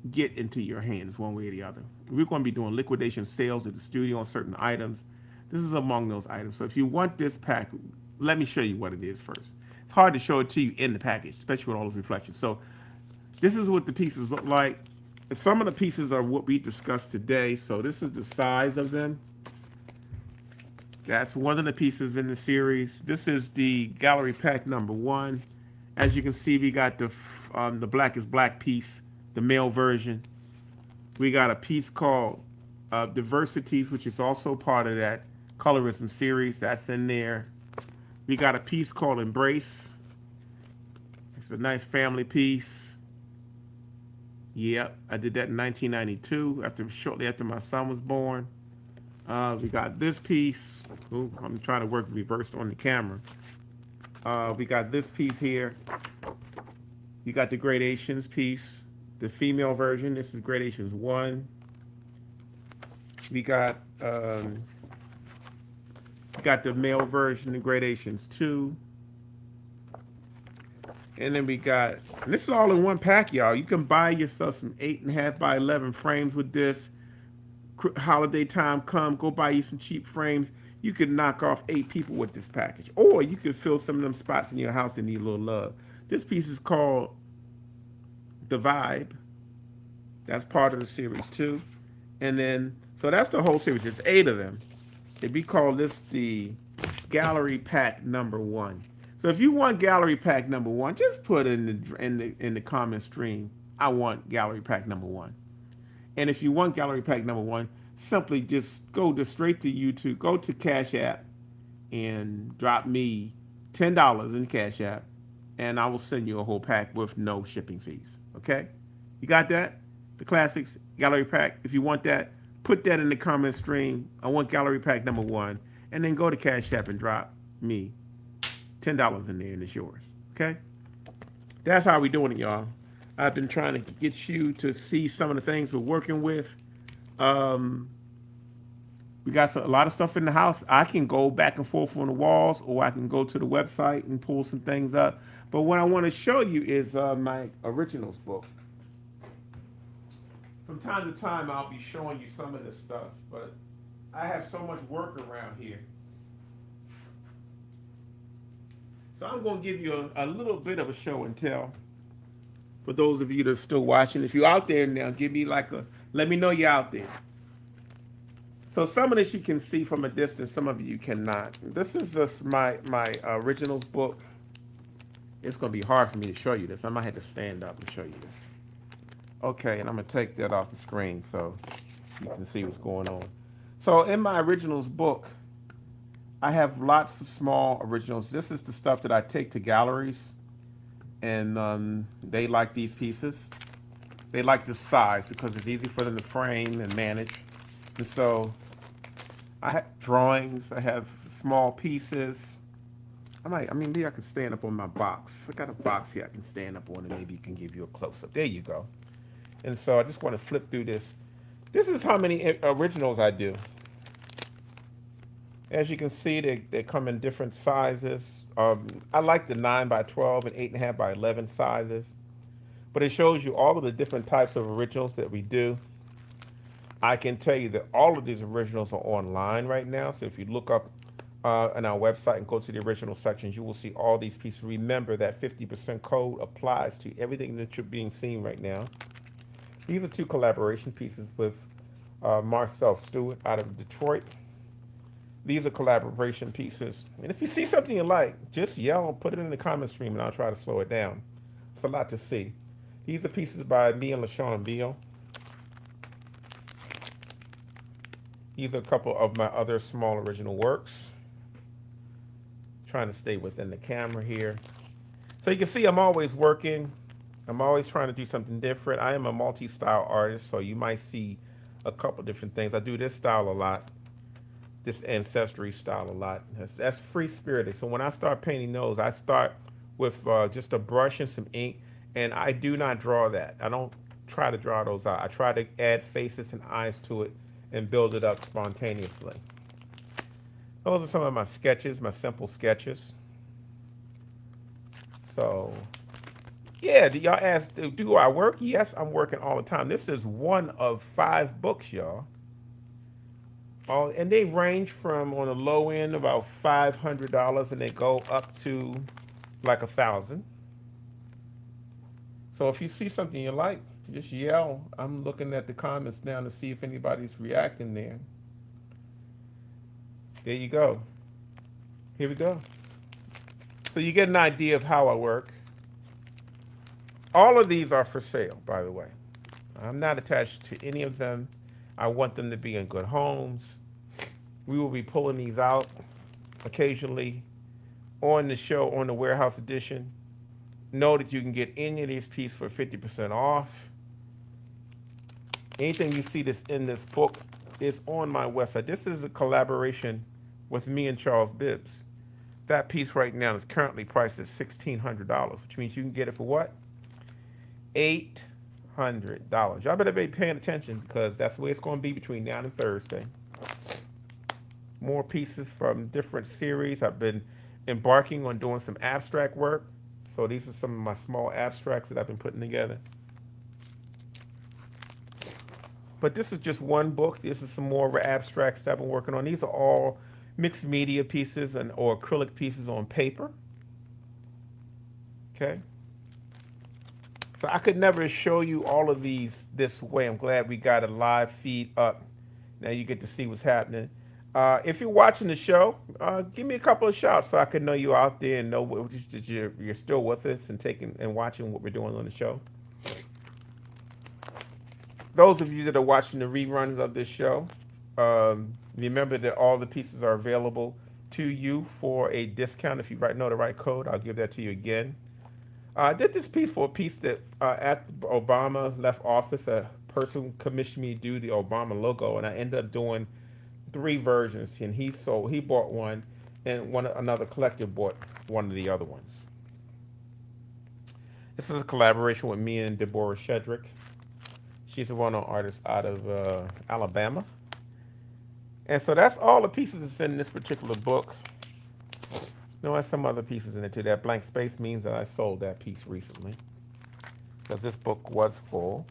get into your hands one way or the other. We're going to be doing liquidation sales at the studio on certain items. This is among those items. So if you want this pack, let me show you what it is first. It's hard to show it to you in the package, especially with all those reflections. So this is what the pieces look like. Some of the pieces are what we discussed today. So this is the size of them. That's one of the pieces in the series. This is the gallery pack #1. As you can see, we got the Black is Black piece, the male version. We got a piece called Diversities, which is also part of that colorism series. That's in there. We got a piece called Embrace. It's a nice family piece. Yep, I did that in 1992, shortly after my son was born. We got this piece. Ooh, I'm trying to work reversed on the camera. We got this piece here. You got the Gradations piece, the female version. This is Gradations 1. We got the male version, the Gradations 2. And then we got, and this is all in one pack, y'all. You can buy yourself some 8.5 by 11 frames with this. Holiday time come, go buy you some cheap frames. You could knock off 8 people with this package. Or you could fill some of them spots in your house that need a little love. This piece is called The Vibe. That's part of the series too. And then, so that's the whole series. It's 8 of them. We call this the Gallery Pack #1. So if you want gallery pack number one, just put in the comment stream, I want gallery pack number one. And if you want gallery pack number one, simply just go to straight to YouTube, go to Cash App, and drop me $10 in Cash App, and I will send you a whole pack with no shipping fees. Okay, you got that? The classics gallery pack. If you want that, put that in the comment stream. I want gallery pack number one, and then go to Cash App and drop me $10 in there, and it's yours. Okay, that's how we doing it, y'all. I've been trying to get you to see some of the things we're working with. Um, we got a lot of stuff in the house. I can go back and forth on the walls, or I can go to the website and pull some things up. But what I want to show you is my originals book. From time to time, I'll be showing you some of this stuff, but I have so much work around here. So I'm going to give you a little bit of a show and tell for those of you that are still watching. If you're out there now, give me let me know you're out there. So some of this you can see from a distance, some of you cannot. This is just my originals book. It's going to be hard for me to show you this. I might have to stand up and show you this. Okay, and I'm going to take that off the screen so you can see what's going on. So in my originals book, I have lots of small originals. This is the stuff that I take to galleries, and they like these pieces. They like this size because it's easy for them to frame and manage. And so I have drawings. I have small pieces. Maybe I could stand up on my box. I got a box here I can stand up on, and maybe you can give you a close up. There you go. And so I just want to flip through this. This is how many originals I do. As you can see, they come in different sizes. I like the 9 by 12 and 8.5 by 11 sizes. But it shows you all of the different types of originals that we do. I can tell you that all of these originals are online right now. So if you look up on our website and go to the original sections, you will see all these pieces. Remember that 50% code applies to everything that you're being seen right now. These are 2 collaboration pieces with Marcel Stewart out of Detroit. These are collaboration pieces. And if you see something you like, just yell and put it in the comment stream, and I'll try to slow it down. It's a lot to see. These are pieces by me and LaShawn Beal. These are a couple of my other small original works. Trying to stay within the camera here. So you can see I'm always working. I'm always trying to do something different. I am a multi-style artist, so you might see a couple different things. I do this style a lot, this ancestry style a lot. That's free-spirited. So when I start painting those, I start with just a brush and some ink, and I do not draw that. I don't try to draw those out. I try to add faces and eyes to it and build it up spontaneously. Those are some of my sketches, my simple sketches. So, yeah, y'all ask, do I work? Yes, I'm working all the time. This is one of 5 books, y'all. And they range from, on the low end, about $500, and they go up to like $1,000. So if you see something you like, just yell. I'm looking at the comments now to see if anybody's reacting there. There you go. Here we go. So you get an idea of how I work. All of these are for sale, by the way. I'm not attached to any of them. I want them to be in good homes. We will be pulling these out occasionally on the show, on the Warehouse Edition. Know that you can get any of these pieces for 50% off. Anything you see that's in this book is on my website. This is a collaboration with me and Charles Bibbs. That piece right now is currently priced at $1,600, which means you can get it for what? $800. Y'all better be paying attention because that's the way it's going to be between now and Thursday. More pieces from different series. I've been embarking on doing some abstract work. So these are some of my small abstracts that I've been putting together. But this is just one book. This is some more abstracts that I've been working on. These are all mixed media pieces or acrylic pieces on paper. Okay. So I could never show you all of these this way. I'm glad we got a live feed up. Now you get to see what's happening. If you're watching the show, give me a couple of shouts so I can know you're out there and know that you're still with us and taking and watching what we're doing on the show. Those of you that are watching the reruns of this show, remember that all the pieces are available to you for a discount. If you know the right code, I'll give that to you again. I did this piece for a piece that after Obama left office, a person commissioned me to do the Obama logo, and I ended up doing three versions. And he bought one, and another collector bought one of the other ones. This is a collaboration with me and Deborah Shedrick. She's a well-known artist out of Alabama. And so that's all the pieces that's in this particular book. There are some other pieces in it too. That blank space means that I sold that piece recently because this book was full.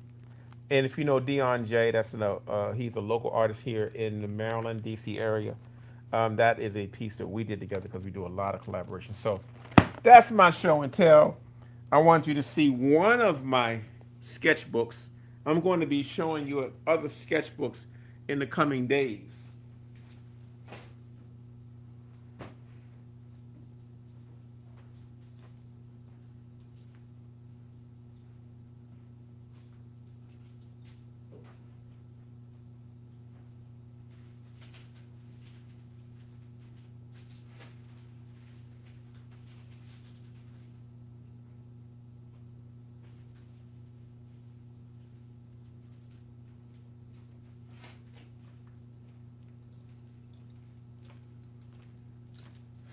And if you know Dion J, he's a local artist here in the Maryland, D.C. area. That is a piece that we did together because we do a lot of collaboration. So that's my show and tell. I want you to see one of my sketchbooks. I'm going to be showing you other sketchbooks in the coming days.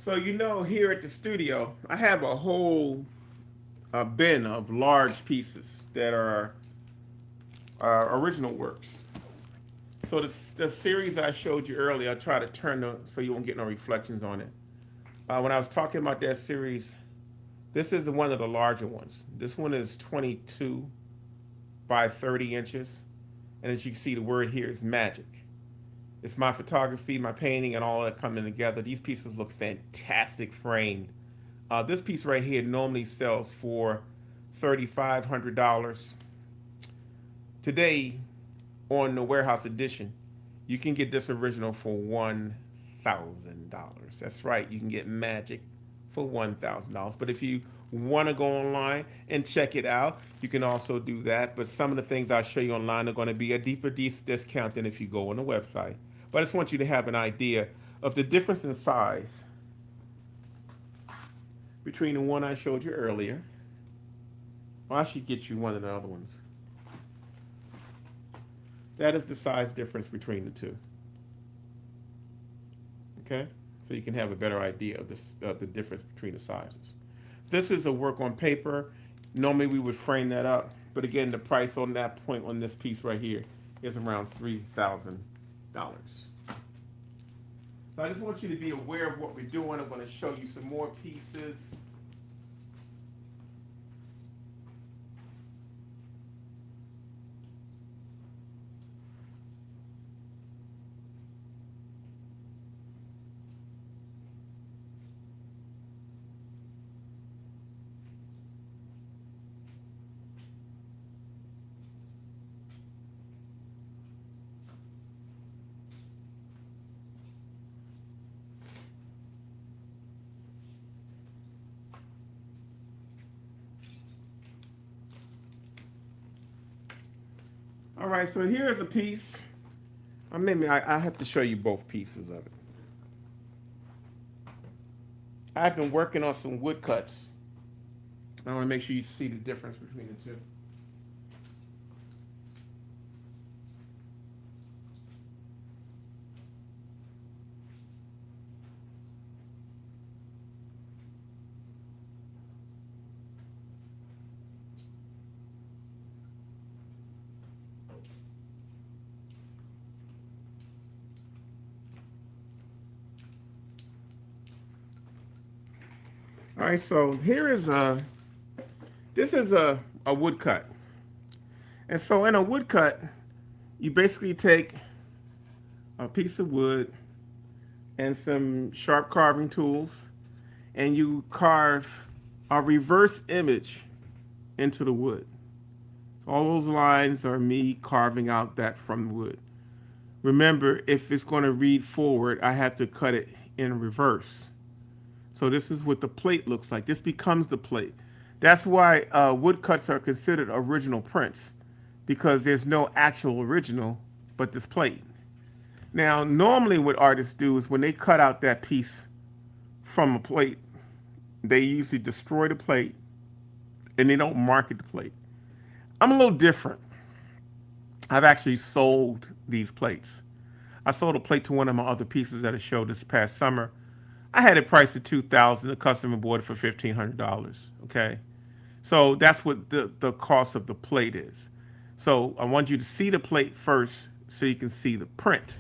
So here at the studio, I have a whole bin of large pieces that are original works. So the series I showed you earlier, I try to so you won't get no reflections on it. When I was talking about that series, this is one of the larger ones. This one is 22 by 30 inches. And as you can see, the word here is magic. It's my photography, my painting, and all that coming together. These pieces look fantastic framed. This piece right here normally sells for $3,500. Today, on the warehouse edition, you can get this original for $1,000. That's right, you can get magic for $1,000. But if you want to go online and check it out, you can also do that. But some of the things I'll show you online are going to be a deeper discount than if you go on the website. But I just want you to have an idea of the difference in size between the one I showed you earlier. Well, I should get you one of the other ones. That is the size difference between the two. Okay? So you can have a better idea of the difference between the sizes. This is a work on paper. Normally we would frame that up. But again, the price on that point on this piece right here is around $3,000. So I just want you to be aware of what we're doing. I'm going to show you some more pieces. All right, so here's a piece. I have to show you both pieces of it. I've been working on some woodcuts. I want to make sure you see the difference between the two. All right, so this is a woodcut. And so in a woodcut, you basically take a piece of wood and some sharp carving tools, and you carve a reverse image into the wood. So all those lines are me carving out that from wood. Remember, if it's going to read forward, I have to cut it in reverse. So this is what the plate looks like. This becomes the plate. That's why woodcuts are considered original prints, because there's no actual original but this plate. Now, normally what artists do is when they cut out that piece from a plate, they usually destroy the plate and they don't market the plate. I'm a little different. I've actually sold these plates. I sold a plate to one of my other pieces at a show this past summer. I had it priced at $2,000. The customer bought it for $1,500. Okay, so that's what the cost of the plate is. So I want you to see the plate first, so you can see the print.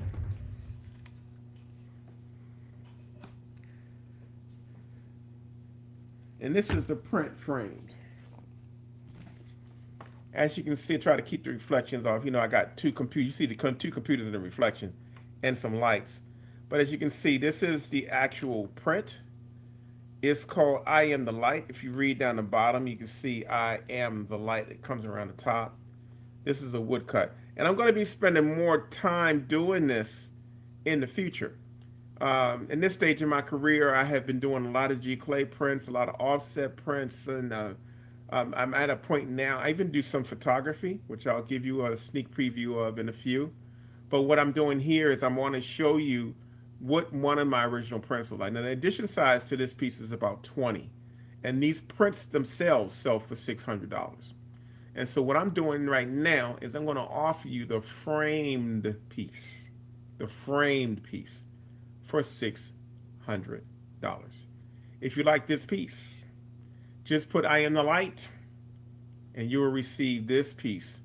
And this is the print framed. As you can see, try to keep the reflections off. You know, I got two computers. You see the two computers in the reflection and some lights. But as you can see, this is the actual print. It's called I Am the Light. If you read down the bottom, you can see I Am the Light. It comes around the top. This is a woodcut. And I'm going to be spending more time doing this in the future. In this stage of my career, I have been doing a lot of G clay prints, a lot of offset prints, and I'm at a point now. I even do some photography, which I'll give you a sneak preview of in a few. But what I'm doing here is I want to show you what one of my original prints look like. Now, the edition size to this piece is about 20, and these prints themselves sell for $600. And so what I'm doing right now is I'm going to offer you the framed piece for $600. If you like this piece, just put I Am the Light and you will receive this piece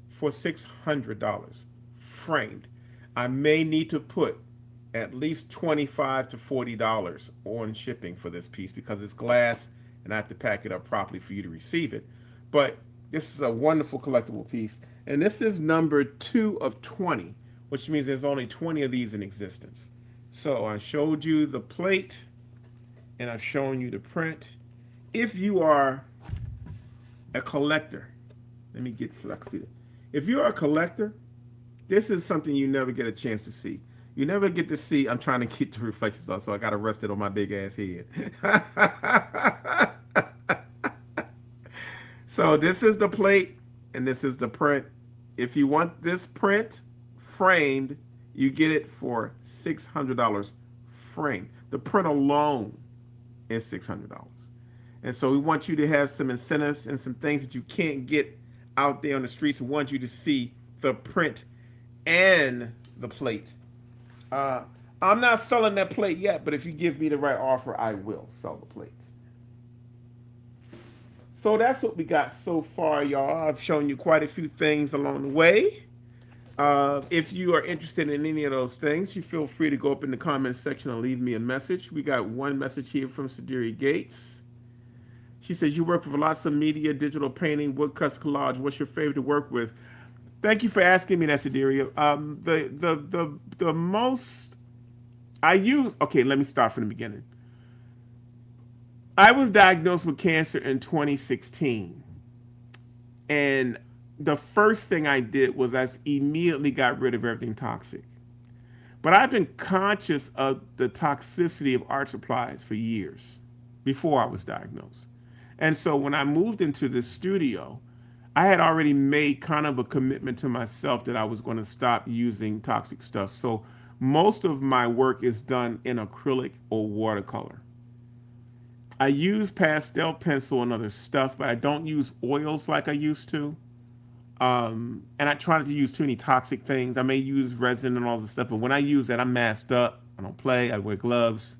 for $600 framed. I may need to put at least $25 to $40 on shipping for this piece because it's glass and I have to pack it up properly for you to receive it. But this is a wonderful collectible piece. And this is number 2 of 20, which means there's only 20 of these in existence. So I showed you the plate and I've shown you the print. If you are a collector, let me get so I can see it. If you're a collector, this is something you never get a chance to see. You never get to see. I'm trying to keep the reflections off, so I got to rest it on my big ass head. So this is the plate and this is the print. If you want this print framed, you get it for $600 framed. The print alone is $600. And so we want you to have some incentives and some things that you can't get out there on the streets. We want you to see the print and the plate. I'm not selling that plate yet, but if you give me the right offer, I will sell the plate. So that's what we got so far, y'all. I've shown you quite a few things along the way. If you are interested in any of those things, you feel free to go up in the comments section and leave me a message. We got one message here from Sadiri Gates. She says, you work with lots of media, digital painting, woodcuts, collage. What's your favorite to work with? Thank you for asking me that, Sadiri. The most I use, okay, let me start from the beginning. I was diagnosed with cancer in 2016. And the first thing I did was I immediately got rid of everything toxic. But I've been conscious of the toxicity of art supplies for years before I was diagnosed. And so when I moved into the studio, I had already made kind of a commitment to myself that I was going to stop using toxic stuff. So most of my work is done in acrylic or watercolor. I use pastel pencil and other stuff, but I don't use oils like I used to. And I try not to use too many toxic things. I may use resin and all this stuff, but when I use that, I'm masked up. I don't play. I wear gloves.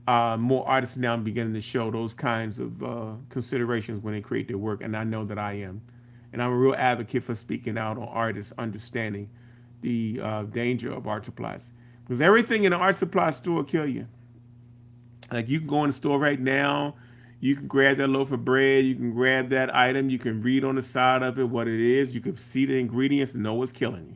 More artists now are beginning to show those kinds of considerations when they create their work, and I know that I am. And I'm a real advocate for speaking out on artists understanding the danger of art supplies. Because everything in an art supply store will kill you. Like you can go in the store right now, you can grab that loaf of bread, you can grab that item, you can read on the side of it what it is, you can see the ingredients and know what's killing you.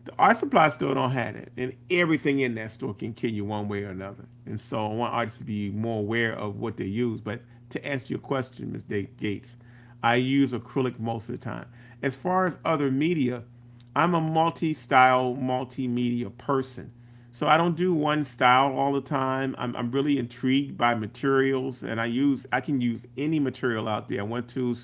The art supply store don't have it, and everything in that store can kill you one way or another. And so I want artists to be more aware of what they use. But to answer your question, Ms. Gates, I use acrylic most of the time. As far as other media, I'm a multi-style, multimedia person. So I don't do one style all the time. I'm really intrigued by materials, and I can use any material out there. I went to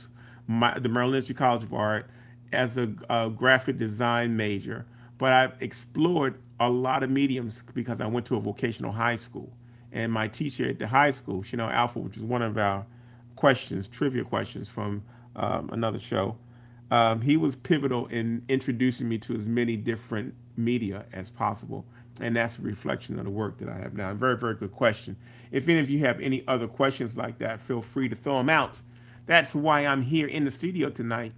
the Maryland Institute College of Art as a graphic design major, but I've explored a lot of mediums because I went to a vocational high school, and my teacher at the high school, Chanel Alpha, which is one of our trivia questions from another show, he was pivotal in introducing me to as many different media as possible. And that's a reflection of the work that I have now. Very, very good question. If any of you have any other questions like that, feel free to throw them out. That's why I'm here in the studio tonight.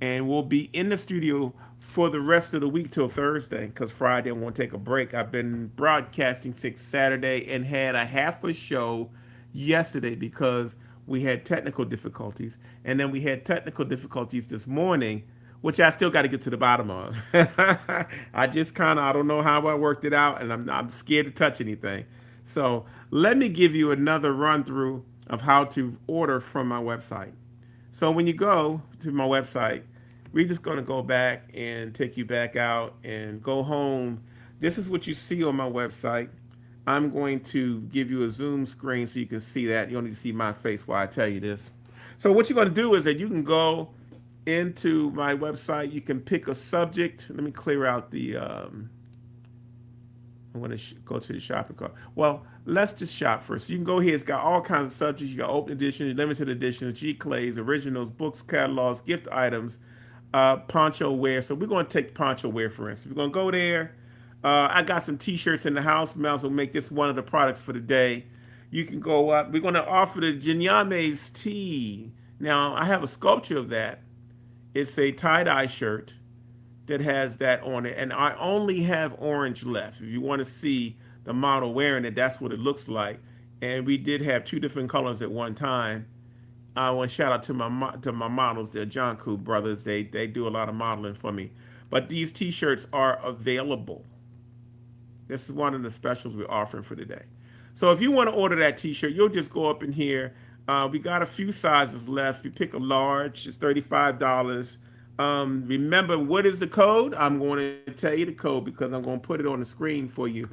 And we'll be in the studio for the rest of the week till Thursday, because Friday I won't take a break. I've been broadcasting since Saturday and had a half a show yesterday because we had technical difficulties. And then we had technical difficulties this morning, which I still got to get to the bottom of. I just I don't know how I worked it out, and I'm scared to touch anything. So let me give you another run through of how to order from my website. So when you go to my website, we're just going to go back and take you back out and go home. This is what you see on my website. I'm going to give you a zoom screen so you can see that. You don't need to see my face while I tell you this. So what you're going to do is that you can go into my website. You can pick a subject. Let me clear out the I'm going to go to the shopping cart. Well, let's just shop first. So you can go here. It's got all kinds of subjects. You got open editions, limited editions, G clays, originals, books, catalogs, gift items, poncho wear. So we're going to take poncho wear for instance. We're going to go there. I got some T-shirts in the house. Might as well make this one of the products for the day. You can go up. We're going to offer the Jinyame's tee. Now I have a sculpture of that. It's a tie-dye shirt that has that on it, and I only have orange left. If you want to see the model wearing it, that's what it looks like. And we did have two different colors at one time. I want to shout out to my models, the Jonku brothers. They do a lot of modeling for me. But these T-shirts are available. This is one of the specials we're offering for today. So if you want to order that T-shirt, you'll just go up in here. We got a few sizes left. You pick a large, it's $35. Remember, what is the code? I'm going to tell you the code because I'm going to put it on the screen for you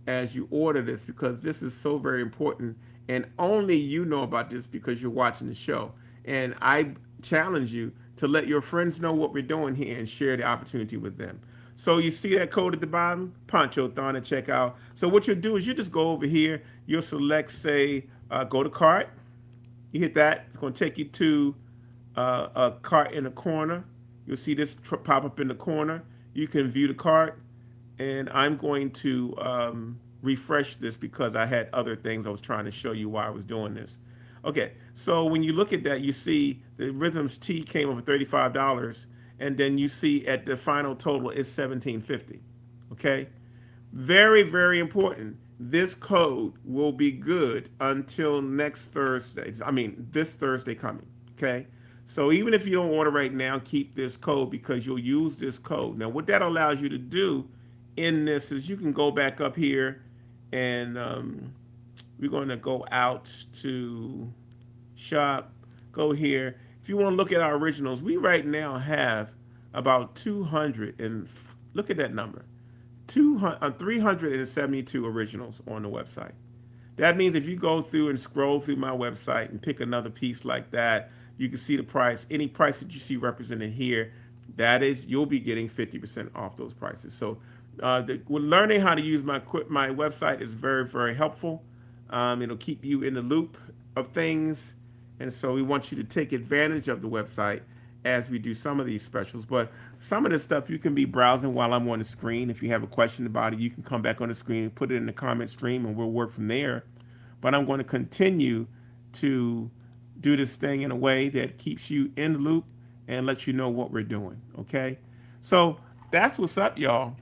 as you order this, because this is so very important. And only you know about this because you're watching the show. And I challenge you to let your friends know what we're doing here and share the opportunity with them. So you see that code at the bottom, Ponchothon, and check out. So what you'll do is you just go over here. You'll select, say, go to cart. You hit that. It's going to take you to a cart in the corner. You'll see this pop up in the corner. You can view the cart, and I'm going to refresh this because I had other things I was trying to show you why I was doing this. Okay, so when you look at that, you see the Rhythms T came up with $35, and then you see at the final total is $17.50. Okay, very, very important. This code will be good until next Thursday. I mean, this Thursday coming. Okay. So even if you don't order right now, keep this code because you'll use this code. Now, what that allows you to do in this is you can go back up here and we're going to go out to shop, go here. If you want to look at our originals, we right now have about 200 and look at that number, 372 originals on the website. That means if you go through and scroll through my website and pick another piece like that, you can see the price. Any price that you see represented here, that is, you'll be getting 50% off those prices. So learning how to use my website is very, very helpful. It'll keep you in the loop of things. And so we want you to take advantage of the website as we do some of these specials. But some of this stuff you can be browsing while I'm on the screen. If you have a question about it, you can come back on the screen, put it in the comment stream, and we'll work from there. But I'm going to continue to do this thing in a way that keeps you in the loop and lets you know what we're doing. Okay, so that's what's up, y'all.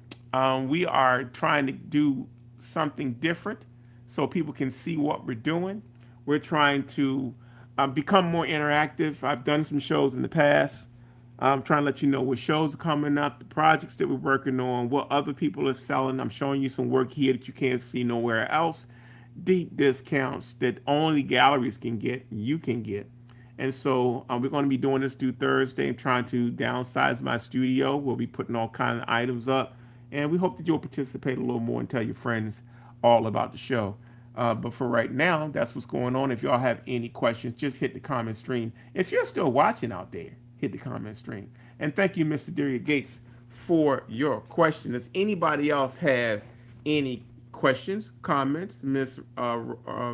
We are trying to do something different so people can see what we're doing. We're trying to become more interactive. I've done some shows in the past. I'm trying to let you know what shows are coming up, the projects that we're working on, what other people are selling. I'm showing you some work here that you can't see nowhere else. Deep discounts that only galleries can get, you can get. And so we're going to be doing this through Thursday. I'm trying to downsize my studio. We'll be putting all kind of items up, and we hope that you'll participate a little more and tell your friends all about the show. But for right now, that's what's going on. If y'all have any questions, just hit the comment stream. If you're still watching out there, hit the comment stream. And thank you, Mr. Deria Gates, for your question. Does anybody else have any questions, comments? Miss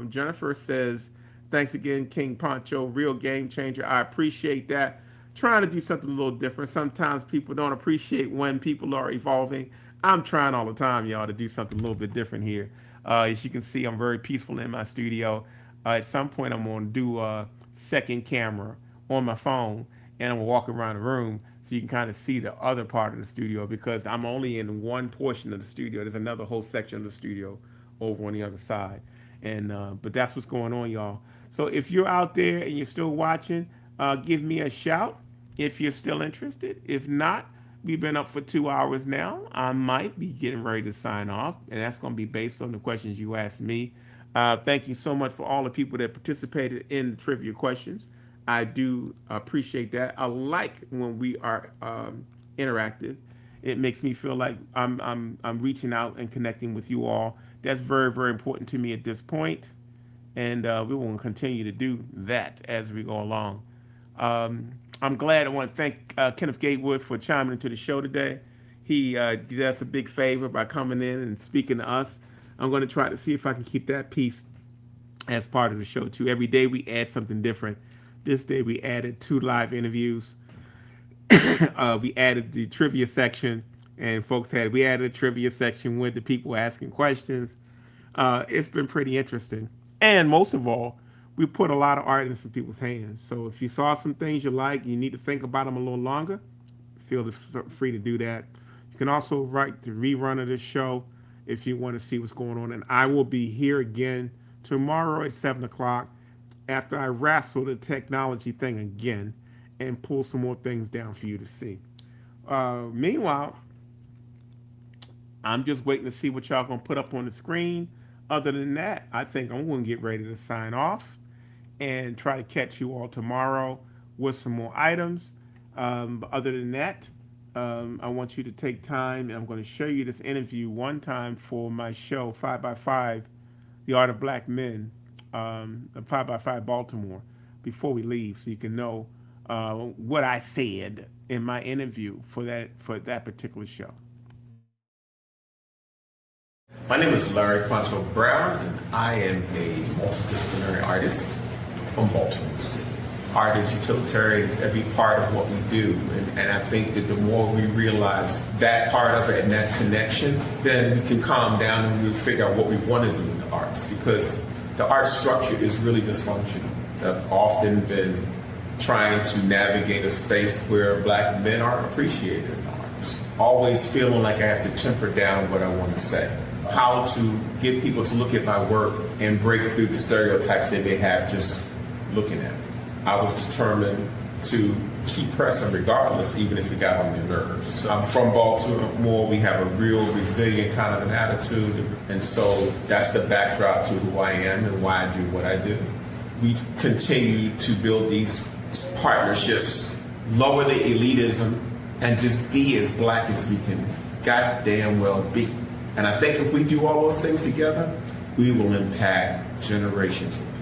Jennifer says, thanks again, King Poncho, real game changer. I appreciate that. Trying to do something a little different. Sometimes people don't appreciate when people are evolving. I'm trying all the time, y'all, to do something a little bit different here. As you can see, I'm very peaceful in my studio. At some point, I'm going to do a second camera on my phone, and I'm going to walk around the room so you can kind of see the other part of the studio, because I'm only in one portion of the studio. There's another whole section of the studio over on the other side. And but that's what's going on, y'all. So if you're out there and you're still watching, give me a shout if you're still interested. If not, we've been up for 2 hours now. I might be getting ready to sign off, and that's going to be based on the questions you asked me. Thank you so much for all the people that participated in the trivia questions. I do appreciate that. I like when we are interactive. It makes me feel like I'm reaching out and connecting with you all. That's very, very important to me at this point, and we will continue to do that as we go along. I'm glad. I want to thank Kenneth Gatewood for chiming into the show today. He did us a big favor by coming in and speaking to us. I'm going to try to see if I can keep that piece as part of the show too. Every day we add something different. This day we added 2 live interviews. We added the trivia section, and we added a trivia section with the people asking questions. It's been pretty interesting. And most of all, we put a lot of art in some people's hands. So if you saw some things you like, you need to think about them a little longer, feel free to do that. You can also write the rerun of this show if you want to see what's going on. And I will be here again tomorrow at 7 o'clock after I wrestle the technology thing again and pull some more things down for you to see. Meanwhile, I'm just waiting to see what y'all going to put up on the screen. Other than that, I think I'm going to get ready to sign off and try to catch you all tomorrow with some more items. But other than that, I want you to take time, and I'm going to show you this interview one time for my show, 5x5, The Art of Black Men, 5x5 Baltimore, before we leave, so you can know what I said in my interview for that particular show. My name is Larry Poncho Brown, and I am a multidisciplinary artist from Baltimore City. Art is utilitarian, it's every part of what we do, and I think that the more we realize that part of it and that connection, then we can calm down and we'll figure out what we want to do in the arts, because the art structure is really dysfunctional. I've often been trying to navigate a space where Black men aren't appreciated in the arts, always feeling like I have to temper down what I want to say. How to get people to look at my work and break through the stereotypes they may have just looking at me. I was determined to keep pressing regardless, even if it got on their nerves. So I'm from Baltimore. We have a real resilient kind of an attitude. And so that's the backdrop to who I am and why I do what I do. We continue to build these partnerships, lower the elitism, and just be as Black as we can goddamn well be. And I think if we do all those things together, we will impact generations of people.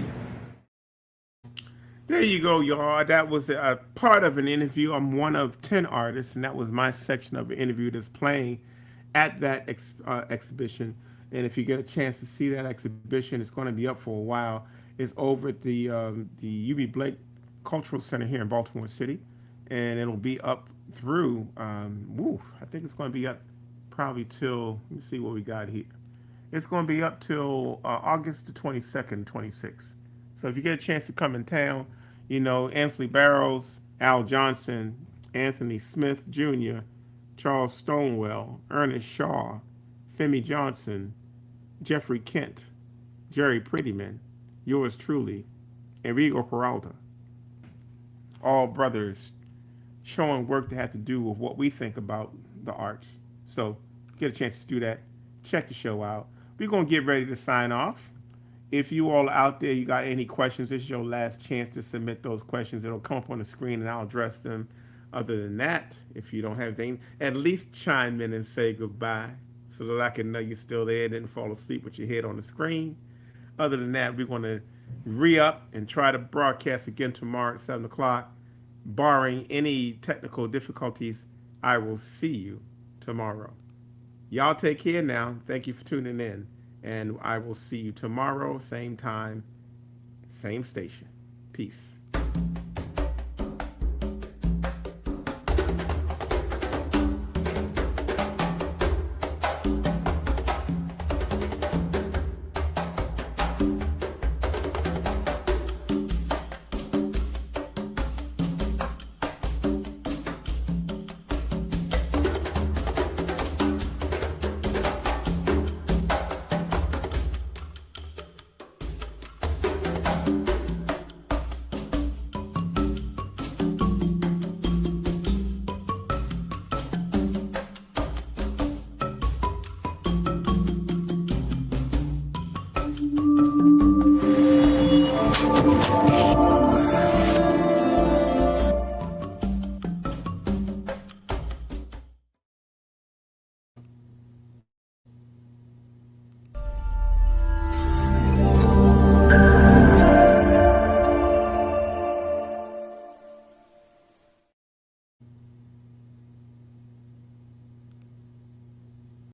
There you go, y'all. That was a part of an interview. I'm one of 10 artists, and that was my section of the interview that's playing at that exhibition. And if you get a chance to see that exhibition, it's going to be up for a while. It's over at the UB Blake Cultural Center here in Baltimore City, and it'll be up through, I think it's going to be up probably till, let me see what we got here. It's going to be up till August the 22nd, 26th. So if you get a chance to come in town, you know, Ansley Barrows, Al Johnson, Anthony Smith Jr., Charles Stonewell, Ernest Shaw, Femi Johnson, Jeffrey Kent, Jerry Prettyman, yours truly, Enrico Peralta. All brothers showing work that had to do with what we think about the arts. So get a chance to do that. Check the show out. We're going to get ready to sign off. If you all out there, you got any questions, this is your last chance to submit those questions. It'll come up on the screen and I'll address them. Other than that, if you don't have anything, at least chime in and say goodbye so that I can know you're still there, didn't fall asleep with your head on the screen. Other than that, we're going to re-up and try to broadcast again tomorrow at 7 o'clock. Barring any technical difficulties, I will see you tomorrow. Y'all take care now. Thank you for tuning in. And I will see you tomorrow, same time, same station. Peace.